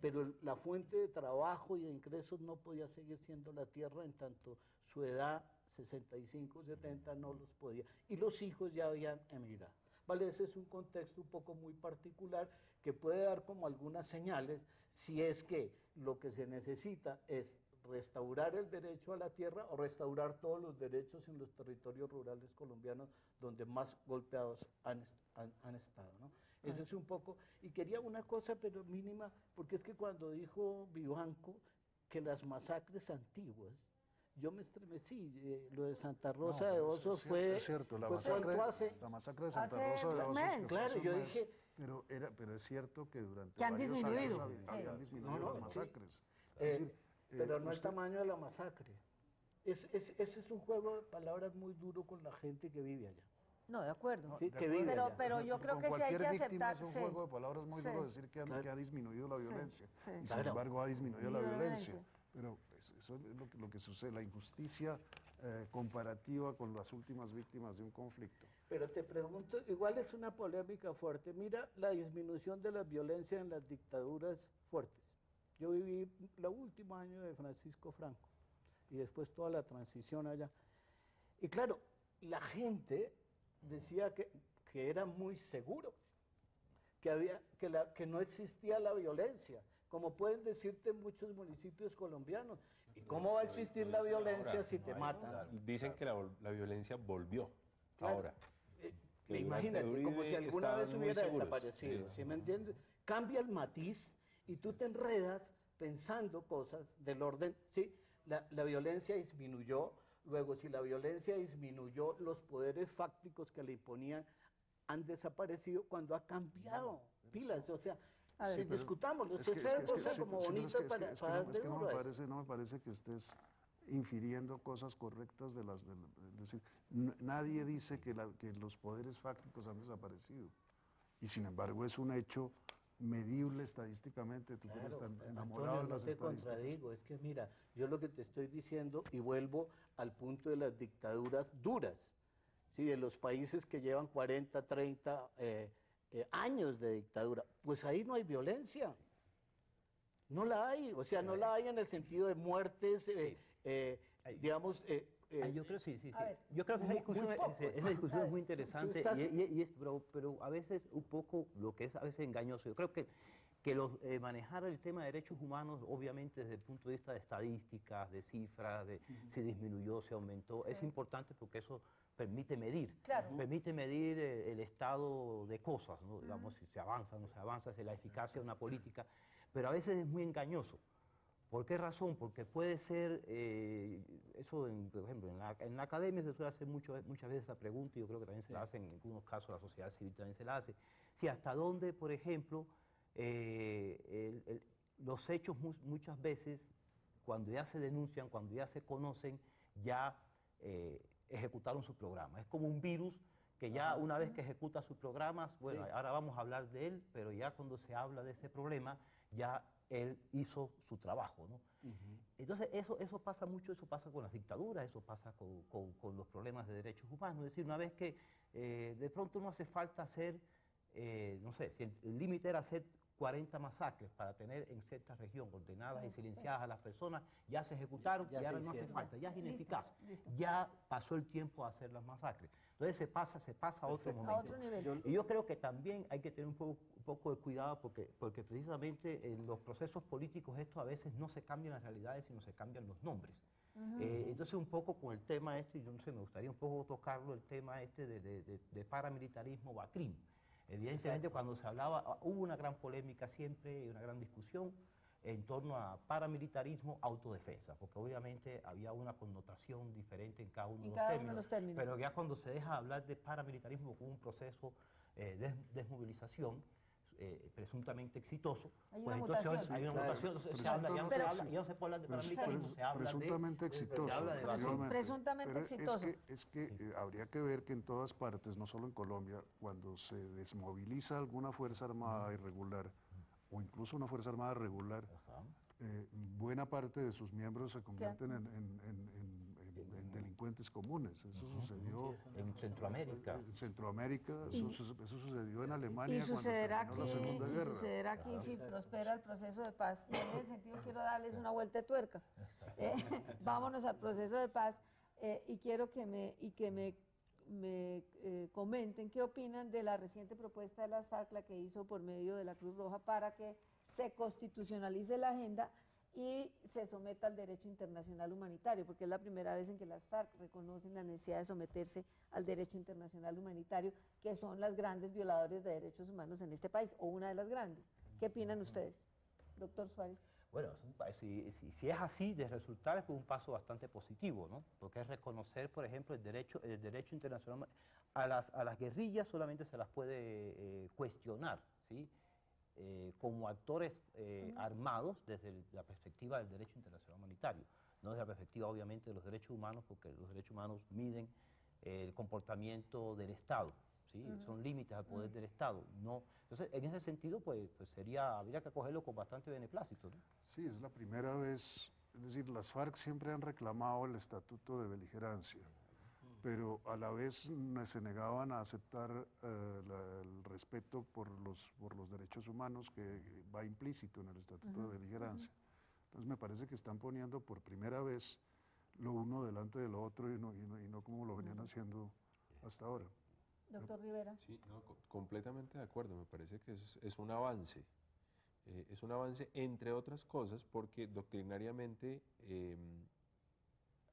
pero la fuente de trabajo y de ingresos no podía seguir siendo la tierra en tanto su edad, 65, 70, no los podía. Y los hijos ya habían emigrado. Vale, ese es un contexto un poco muy particular que puede dar como algunas señales si es que lo que se necesita es restaurar el derecho a la tierra o restaurar todos los derechos en los territorios rurales colombianos donde más golpeados han estado, ¿no? Eso es un poco, y quería una cosa pero mínima, porque es que cuando dijo Vivanco que las masacres antiguas, yo me estremecí, lo de Santa Rosa de Osos fue... Es cierto, la masacre de Santa Rosa de Osos. Claro, yo dije... Pero es cierto que durante que han disminuido. habían disminuido las masacres. Sí. Pero no el tamaño de la masacre. Ese es un juego de palabras muy duro con la gente que vive allá. No, de acuerdo. Sí, que vive allá. Pero yo creo que sí hay que aceptar. Es un juego de palabras muy duro decir que ha disminuido la violencia. Y sin embargo ha disminuido la violencia. Pero pues, eso es lo que sucede, la injusticia comparativa con las últimas víctimas de un conflicto. Pero te pregunto, igual es una polémica fuerte. Mira la disminución de la violencia en las dictaduras fuertes. Yo viví el último año de Francisco Franco y después toda la transición allá. Y claro, la gente decía que era muy seguro, que no existía la violencia, como pueden decirte en muchos municipios colombianos. ¿Y cómo va a existir la violencia si te matan? Dicen que la violencia volvió ahora. Imagínate, como si alguna vez hubiera desaparecido, ¿sí me entiendes? Cambia el matiz y tú te enredas pensando cosas del orden, ¿sí? La violencia disminuyó, luego si la violencia disminuyó, los poderes fácticos que le imponían han desaparecido cuando ha cambiado pilas, o sea, discutamos, los cosas como bonitas para darle duro a eso. No me parece que estés infiriendo cosas correctas es decir, nadie dice que los poderes fácticos han desaparecido y sin embargo es un hecho medible estadísticamente. Tú eres tan enamorado de las estadísticas. No te contradigo, es que mira, yo lo que te estoy diciendo y vuelvo al punto de las dictaduras duras, ¿sí? De los países que llevan 40, 30 años de dictadura, pues ahí no hay violencia, no la hay, o sea, no la hay en el sentido de muertes, digamos... yo creo sí. Yo creo que esa discusión es muy interesante, pero a veces un poco lo que es a veces engañoso. Yo creo que que manejar el tema de derechos humanos, obviamente desde el punto de vista de estadísticas, de cifras, de si disminuyó, se aumentó, es importante porque eso permite medir, el estado de cosas, ¿no? Digamos, si se avanza, no se avanza, si la eficacia de una política, pero a veces es muy engañoso. ¿Por qué razón? Porque puede ser, por ejemplo, en la academia se suele hacer muchas veces esa pregunta, y yo creo que también se la hace en algunos casos, la sociedad civil también se la hace, si hasta dónde, por ejemplo, los hechos muchas veces, cuando ya se denuncian, cuando ya se conocen, ya ejecutaron su programa. Es como un virus que ya una vez que ejecuta sus programas, bueno, ahora vamos a hablar de él, pero ya cuando se habla de ese problema, ya él hizo su trabajo, ¿no? Entonces eso pasa mucho, eso pasa con las dictaduras, eso pasa con los problemas de derechos humanos. Es decir, una vez que de pronto no hace falta hacer, no sé, si el límite era hacer 40 masacres para tener en cierta región ordenadas y silenciadas a las personas, ya se ejecutaron y ahora no hace falta, ya es ineficaz, ya pasó el tiempo a hacer las masacres. Entonces se pasa a otro momento. A otro nivel. Y yo creo que también hay que tener un poco de cuidado porque precisamente en los procesos políticos esto a veces no se cambian las realidades, sino se cambian los nombres. Entonces un poco con el tema este, yo no sé, me gustaría un poco tocarlo, el tema este de paramilitarismo o ACRIM. Evidentemente cuando se hablaba, hubo una gran polémica siempre y una gran discusión en torno a paramilitarismo, autodefensa, porque obviamente había una connotación diferente en cada uno de los términos, pero ya cuando se deja hablar de paramilitarismo como un proceso de desmovilización presuntamente exitoso, pues entonces hay una mutación, ya no se puede hablar de paramilitarismo, se habla presuntamente exitoso. Presuntamente exitoso. Es que habría que ver que en todas partes, no solo en Colombia, cuando se desmoviliza alguna fuerza armada irregular, o incluso una fuerza armada regular, buena parte de sus miembros se convierten en delincuentes comunes. Eso sucedió en Centroamérica. En Centroamérica, eso sucedió en Alemania. Y sucederá cuando terminó la Segunda Guerra. Sucederá aquí si prospera el proceso de paz. Y en ese sentido quiero darles una vuelta de tuerca. Vámonos al proceso de paz y quiero que me comenten qué opinan de la reciente propuesta de las FARC, la que hizo por medio de la Cruz Roja, para que se constitucionalice la agenda y se someta al derecho internacional humanitario, porque es la primera vez en que las FARC reconocen la necesidad de someterse al derecho internacional humanitario, que son las grandes violadores de derechos humanos en este país, o una de las grandes. ¿Qué opinan ustedes? Doctor Suárez. Bueno, si es así, de resultar es un paso bastante positivo, ¿no? Porque es reconocer, por ejemplo, el derecho internacional. A las guerrillas solamente se las puede cuestionar, ¿sí? Como actores armados desde la perspectiva del derecho internacional humanitario, no desde la perspectiva, obviamente, de los derechos humanos, porque los derechos humanos miden el comportamiento del Estado, ¿sí? Son límites al poder del Estado. No. Entonces, en ese sentido, pues habría que acogerlo con bastante beneplácito, ¿no? Sí, es la primera vez, es decir, las FARC siempre han reclamado el estatuto de beligerancia, pero a la vez se negaban a aceptar el respeto por los derechos humanos que va implícito en el estatuto de beligerancia. Entonces me parece que están poniendo por primera vez lo uno delante de lo otro y no como lo venían haciendo hasta ahora. Doctor Rivera. Sí, no, completamente de acuerdo, me parece que es un avance. Es un avance, entre otras cosas, porque doctrinariamente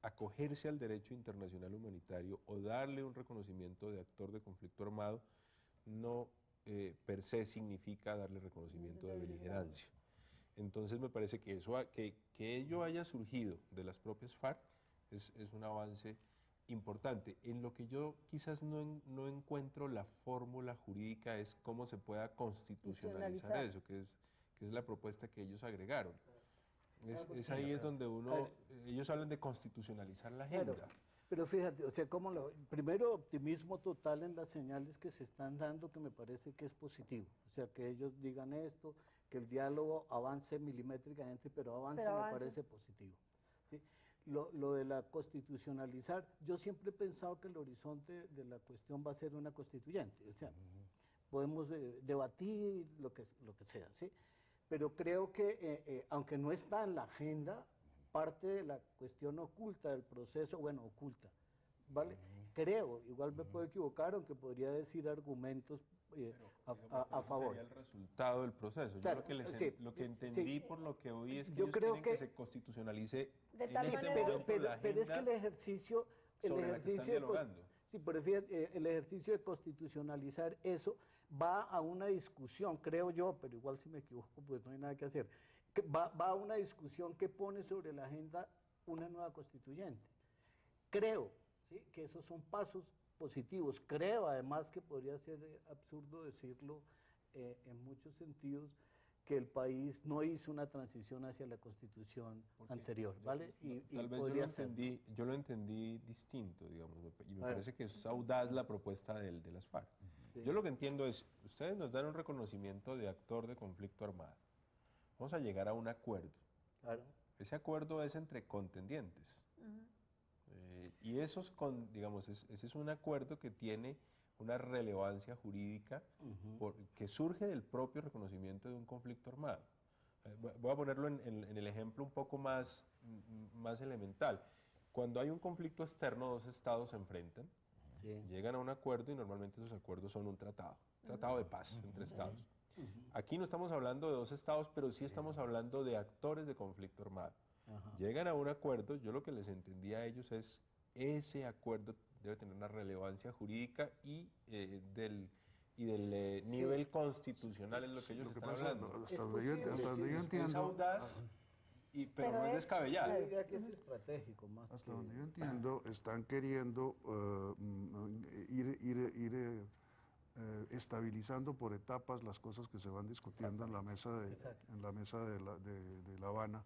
acogerse al derecho internacional humanitario o darle un reconocimiento de actor de conflicto armado no per se significa darle reconocimiento de beligerancia. Entonces me parece que que ello haya surgido de las propias FARC es un avance importante. En lo que yo quizás no encuentro la fórmula jurídica es cómo se pueda constitucionalizar eso, que es la propuesta que ellos agregaron. Es ahí es donde ellos hablan de constitucionalizar la agenda. Claro, pero fíjate, o sea, primero optimismo total en las señales que se están dando, que me parece que es positivo. O sea, que ellos digan esto, que el diálogo avance milimétricamente, pero avance. Me parece positivo. ¿Sí? Lo de la constitucionalizar, yo siempre he pensado que el horizonte de la cuestión va a ser una constituyente. O sea, podemos debatir lo que sea, ¿sí? Pero creo que, aunque no está en la agenda, parte de la cuestión oculta del proceso, bueno, oculta, ¿vale? Creo, igual me puedo equivocar, aunque podría decir argumentos a favor. Sería el resultado del proceso. Claro, Yo lo que entendí por lo que oí es que yo ellos creo quieren que se constitucionalice De en tal este manera- momento la pero es que agenda el ejercicio sobre la que están dialogando. sí, pero fíjate, el ejercicio de constitucionalizar eso va a una discusión, creo yo, pero igual si me equivoco, pues no hay nada que hacer, va a una discusión que pone sobre la agenda una nueva constituyente. Creo, ¿sí?, que esos son pasos positivos. Creo además que podría ser absurdo decirlo en muchos sentidos, que el país no hizo una transición hacia la constitución anterior, ¿vale? Tal vez yo lo entendí distinto, digamos, y me parece que es audaz la propuesta de las FARC. Sí. Yo lo que entiendo es, ustedes nos dan un reconocimiento de actor de conflicto armado. Vamos a llegar a un acuerdo. Claro. Ese acuerdo es entre contendientes. Y esos, digamos, ese es un acuerdo que tiene una relevancia jurídica que surge del propio reconocimiento de un conflicto armado. Voy a ponerlo en el ejemplo un poco más elemental. Cuando hay un conflicto externo, dos estados se enfrentan, llegan a un acuerdo y normalmente esos acuerdos son un tratado de paz entre estados. Aquí no estamos hablando de dos estados, pero sí estamos hablando de actores de conflicto armado. Llegan a un acuerdo, yo lo que les entendí a ellos es, ese acuerdo debe tener una relevancia jurídica y del nivel constitucional, es lo que ellos están hablando. Hasta donde yo entiendo. Es audaz, pero no es descabellado. Yo diría que es estratégico más. Hasta donde yo entiendo, están queriendo ir estabilizando por etapas las cosas que se van discutiendo en la mesa de La Habana,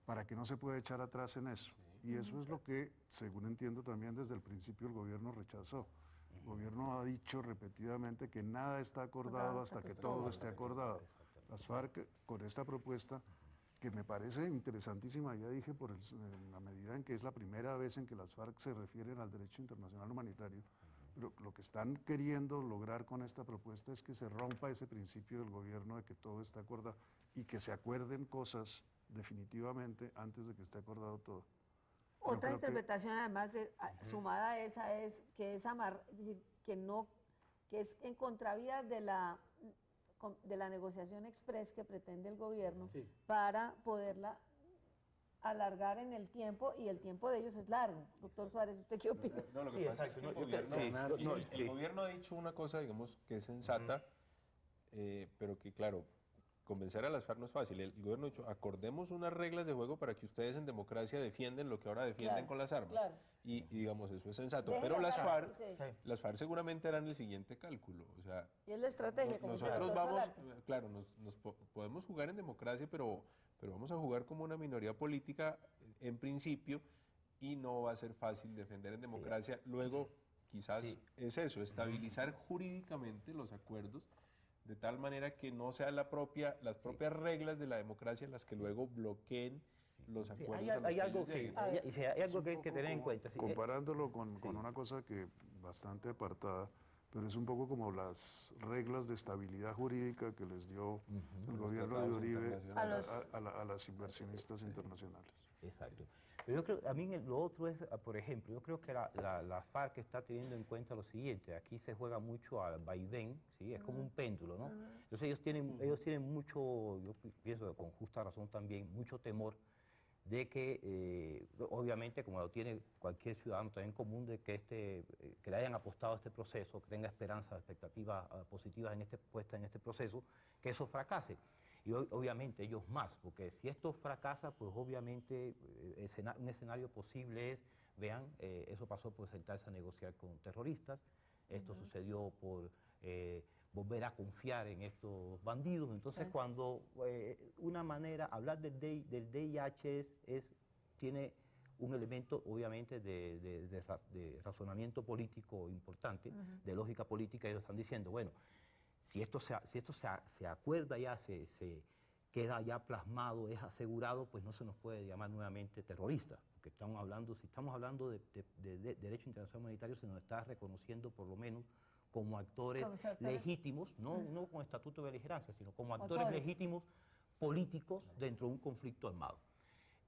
para que no se pueda echar atrás en eso. Y eso es lo que, según entiendo también desde el principio, el gobierno rechazó. El gobierno ha dicho repetidamente que nada está acordado hasta que todo esté acordado. Las FARC, con esta propuesta, que me parece interesantísima, ya dije, en la medida en que es la primera vez en que las FARC se refieren al derecho internacional humanitario, pero lo que están queriendo lograr con esta propuesta es que se rompa ese principio del gobierno de que todo está acordado y que se acuerden cosas definitivamente antes de que esté acordado todo. Otra interpretación además sumada a esa es que es decir, que es en contravía de la negociación express que pretende el gobierno para poderla alargar en el tiempo, y el tiempo de ellos es largo. Doctor Suárez, ¿usted qué opina? No, lo que pasa es que el gobierno ha dicho una cosa, digamos, que es sensata, pero que, claro, convencer a las FARC no es fácil. El gobierno ha dicho, acordemos unas reglas de juego para que ustedes en democracia defienden lo que ahora defienden con las armas. Claro. Y digamos, eso es sensato. Pero las FARC seguramente harán el siguiente cálculo. O sea, y es la estrategia. Nosotros vamos, claro, podemos jugar en democracia, pero vamos a jugar como una minoría política en principio, y no va a ser fácil defender en democracia. Luego, quizás es eso, estabilizar jurídicamente los acuerdos, de tal manera que no sean las propias reglas de la democracia las que luego bloqueen los acuerdos. Hay algo que hay que tener en cuenta. Comparándolo con una cosa que bastante apartada, pero es un poco como las reglas de estabilidad jurídica que les dio el gobierno de Uribe a las inversionistas internacionales. Exacto. Pero yo creo, a mí lo otro es, por ejemplo, yo creo que la FARC está teniendo en cuenta lo siguiente: aquí se juega mucho al vaivén, ¿sí? Es como un péndulo, ¿no? Entonces ellos tienen mucho, yo pienso con justa razón también, mucho temor de que, obviamente, como lo tiene cualquier ciudadano también común, de que le hayan apostado a este proceso, que tenga esperanzas, expectativas positivas puestas en este proceso, que eso fracase. Y obviamente ellos más, porque si esto fracasa, pues obviamente un escenario posible es, vean, eso pasó por sentarse a negociar con terroristas, esto sucedió por volver a confiar en estos bandidos. Entonces cuando una manera, hablar del DIH tiene un elemento obviamente de razonamiento político importante, de lógica política. Ellos están diciendo, bueno, si esto se acuerda ya, se queda ya plasmado, es asegurado, pues no se nos puede llamar nuevamente terrorista, porque si estamos hablando de derecho internacional humanitario, se nos está reconociendo por lo menos como actores legítimos, no con estatuto de beligerancia, sino como actores legítimos políticos dentro de un conflicto armado.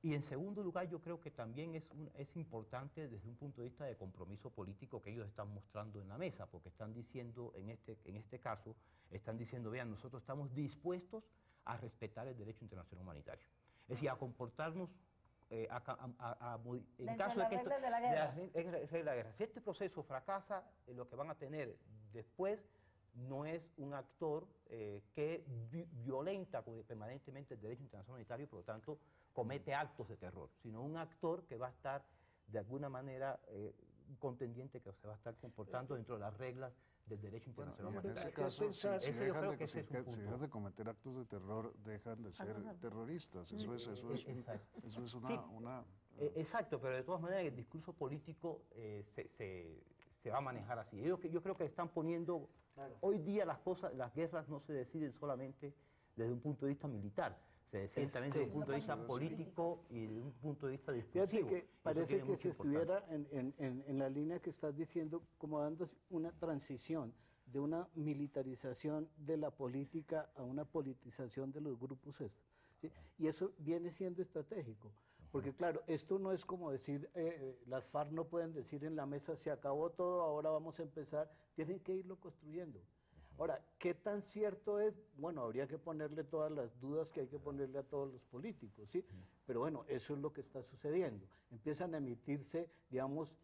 Y en segundo lugar, yo creo que también es importante desde un punto de vista de compromiso político que ellos están mostrando en la mesa, porque están diciendo, en este caso, están diciendo, vean, nosotros estamos dispuestos a respetar el derecho internacional humanitario. Es decir, a comportarnos en caso de que esto, de la guerra. de la guerra. Si este proceso fracasa, lo que van a tener después no es un actor que violenta permanentemente el derecho internacional humanitario y por lo tanto comete actos de terror, sino un actor que va a estar de alguna manera un contendiente que se va a estar comportando dentro de las reglas del derecho internacional humanitario. En ese caso, si dejan de cometer actos de terror, dejan de ser terroristas. Eso es una... Exacto, pero de todas maneras el discurso político se va a manejar así. Yo creo que están poniendo... Claro. Hoy día las guerras no se deciden solamente desde un punto de vista militar, se deciden también desde un punto de vista político y desde un punto de vista discursivo. Fíjate que parece que se estuviera en la línea que estás diciendo, como dando una transición de una militarización de la política a una politización de los grupos estos, ¿sí? Y eso viene siendo estratégico. Porque claro, esto no es como decir, las FARC no pueden decir en la mesa, se acabó todo, ahora vamos a empezar, tienen que irlo construyendo. Ahora, ¿qué tan cierto es? Bueno, habría que ponerle todas las dudas que hay que ponerle a todos los políticos, ¿sí? Pero bueno, eso es lo que está sucediendo. Empiezan a emitirse, digamos,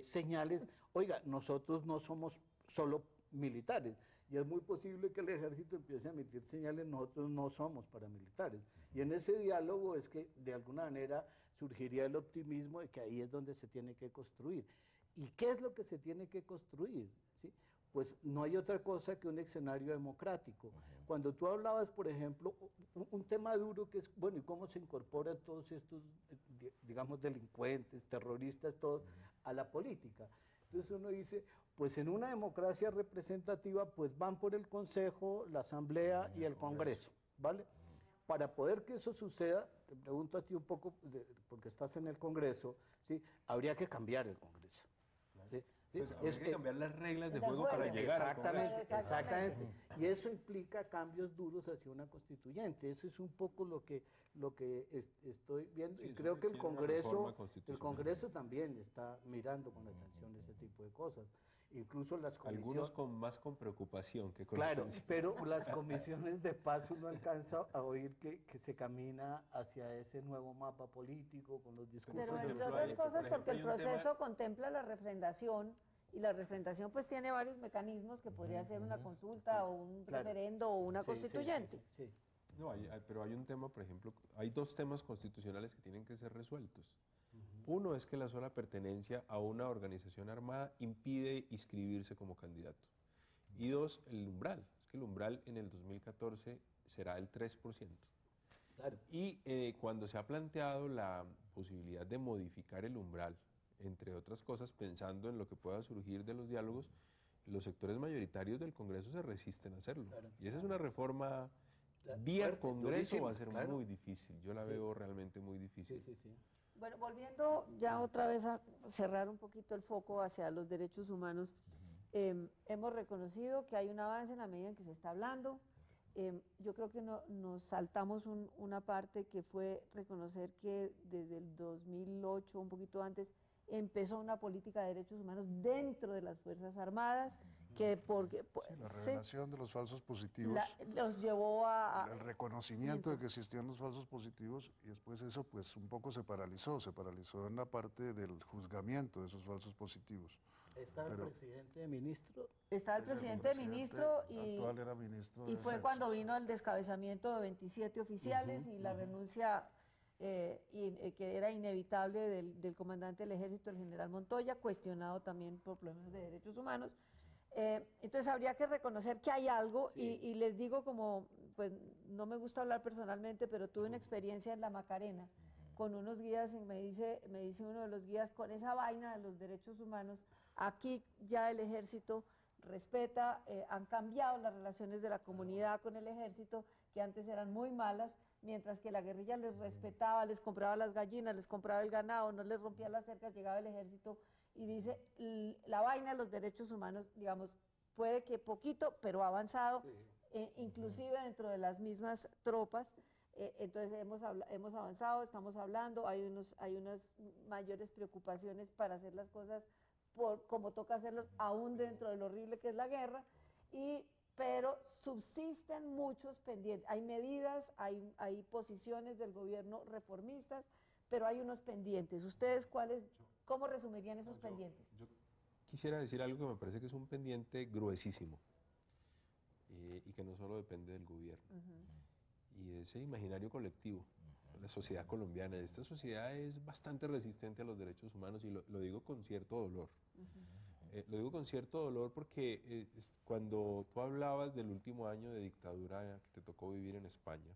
señales. Oiga, nosotros no somos solo militares, y es muy posible que el ejército empiece a emitir señales, nosotros no somos paramilitares. Y en ese diálogo es que de alguna manera surgiría el optimismo de que ahí es donde se tiene que construir. ¿Y qué es lo que se tiene que construir? ¿Sí? Pues no hay otra cosa que un escenario democrático. Cuando tú hablabas, por ejemplo, un tema duro que es, bueno, ¿y cómo se incorporan todos estos, digamos, delincuentes, terroristas, todos, a la política? Entonces uno dice, pues en una democracia representativa, pues van por el Consejo, la Asamblea y el Congreso, ¿vale? Para poder que eso suceda, te pregunto a ti un poco, porque estás en el Congreso, ¿sí? Habría que cambiar el Congreso. ¿Sí? Pues habría que cambiar las reglas de juego para llegar al Congreso. Exactamente. Y eso implica cambios duros hacia una constituyente. Eso es un poco lo que estoy viendo. Sí, y creo que el Congreso también está mirando con atención ese tipo de cosas. Incluso las comisiones... Algunos más con preocupación que con Claro, atención. pero las comisiones de paz uno alcanza a oír que se camina hacia ese nuevo mapa político con los discursos. Pero entre otras cosas porque el proceso contempla la refrendación y la refrendación pues tiene varios mecanismos que podría ser una consulta o un referendo o una constituyente. Sí. No, pero hay un tema, por ejemplo, hay dos temas constitucionales que tienen que ser resueltos. Uno es que la sola pertenencia a una organización armada impide inscribirse como candidato. Y dos, el umbral. Es que el umbral en el 2014 será el 3%. Claro. Y cuando se ha planteado la posibilidad de modificar el umbral, entre otras cosas, pensando en lo que pueda surgir de los diálogos, los sectores mayoritarios del Congreso se resisten a hacerlo. Claro. Y esa es una reforma vía fuerte, Congreso, durísima, va a ser claro. muy difícil. Yo la veo realmente muy difícil. Sí. Bueno, volviendo ya otra vez a cerrar un poquito el foco hacia los derechos humanos, hemos reconocido que hay un avance en la medida en que se está hablando. Yo creo que nos saltamos una parte que fue reconocer que desde el 2008, un poquito antes, empezó una política de derechos humanos dentro de las Fuerzas Armadas, que la revelación de los falsos positivos, los llevó el reconocimiento de que existían los falsos positivos, y después eso pues un poco se paralizó en la parte del juzgamiento de esos falsos positivos. ¿Está el presidente de ministro? Está el presidente de ministro actual era ministro y fue cuando vino el descabezamiento de 27 oficiales y la renuncia que era inevitable del comandante del ejército, el general Montoya, cuestionado también por problemas de derechos humanos. Entonces habría que reconocer que hay algo y les digo como, pues no me gusta hablar personalmente, pero tuve una experiencia en la Macarena con unos guías, me dice uno de los guías, con esa vaina de los derechos humanos, aquí ya el ejército respeta, han cambiado las relaciones de la comunidad con el ejército, que antes eran muy malas, mientras que la guerrilla les respetaba, les compraba las gallinas, les compraba el ganado, no les rompía las cercas, llegaba el ejército y dice, la vaina de los derechos humanos, digamos, puede que poquito, pero ha avanzado, inclusive dentro de las mismas tropas, Entonces hemos avanzado, estamos hablando, hay unas mayores preocupaciones para hacer las cosas como toca hacerlos, aún dentro de lo horrible que es la guerra, pero subsisten muchos pendientes. Hay medidas, hay posiciones del gobierno reformistas, pero hay unos pendientes. ¿Ustedes cómo resumirían esos pendientes? Yo quisiera decir algo que me parece que es un pendiente gruesísimo y que no solo depende del gobierno. Y ese imaginario colectivo, la sociedad colombiana. Esta sociedad es bastante resistente a los derechos humanos y lo digo con cierto dolor. Lo digo con cierto dolor porque cuando tú hablabas del último año de dictadura que te tocó vivir en España,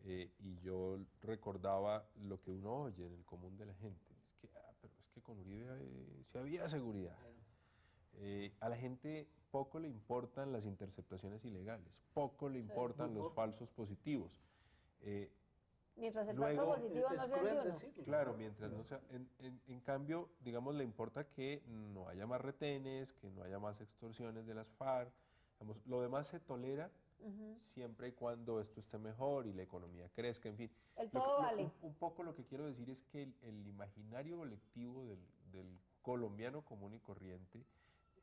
y yo recordaba lo que uno oye en el común de la gente, pero es que con Uribe sí había seguridad. A la gente poco le importan las interceptaciones ilegales, poco le importan los falsos positivos. Mientras el falso positivo no sea de uno. Claro, mientras no sea. En cambio, digamos, le importa que no haya más retenes, que no haya más extorsiones de las FARC. Digamos, lo demás se tolera siempre y cuando esto esté mejor y la economía crezca, en fin. El todo vale. Un poco lo que quiero decir es que el imaginario colectivo del colombiano común y corriente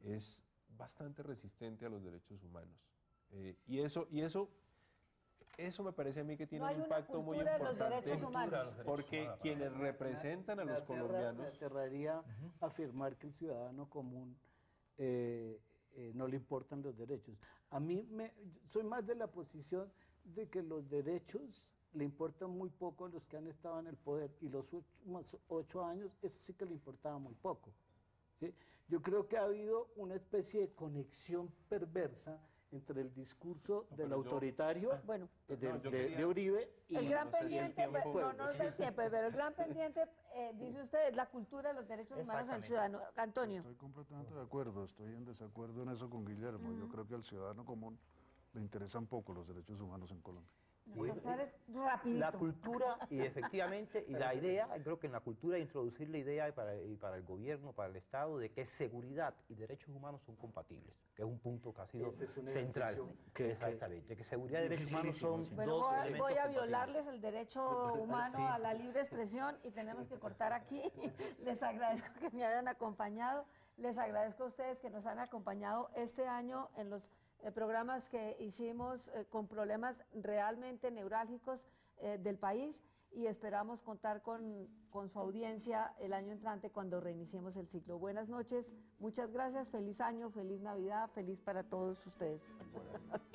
es bastante resistente a los derechos humanos. Y eso me parece a mí que tiene un impacto muy importante, porque quienes representan a los colombianos... Me aterraría afirmar que el ciudadano común no le importan los derechos. A mí soy más de la posición de que los derechos le importan muy poco a los que han estado en el poder, y los últimos 8 años eso sí que le importaba muy poco, ¿sí? Yo creo que ha habido una especie de conexión perversa entre el discurso del autoritario de Uribe y el gran pendiente, no es el tiempo, pero el gran pendiente, dice usted, es la cultura de los derechos humanos del ciudadano. Antonio. Estoy completamente de acuerdo, estoy en desacuerdo en eso con Guillermo. Yo creo que al ciudadano común le interesan poco los derechos humanos en Colombia. La cultura y efectivamente, y la idea, creo que en la cultura introducir la idea y para el gobierno, para el Estado, de que seguridad y derechos humanos son compatibles, que es un punto que ha sido central. Exactamente, que seguridad y derechos humanos son dos elementos voy a violarles el derecho humano a la libre expresión y tenemos que cortar aquí. Les agradezco que me hayan acompañado, les agradezco a ustedes que nos han acompañado este año en los programas que hicimos con problemas realmente neurálgicos del país, y esperamos contar con su audiencia el año entrante cuando reiniciemos el ciclo. Buenas noches, muchas gracias, feliz año, feliz Navidad, feliz para todos ustedes.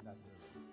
Gracias.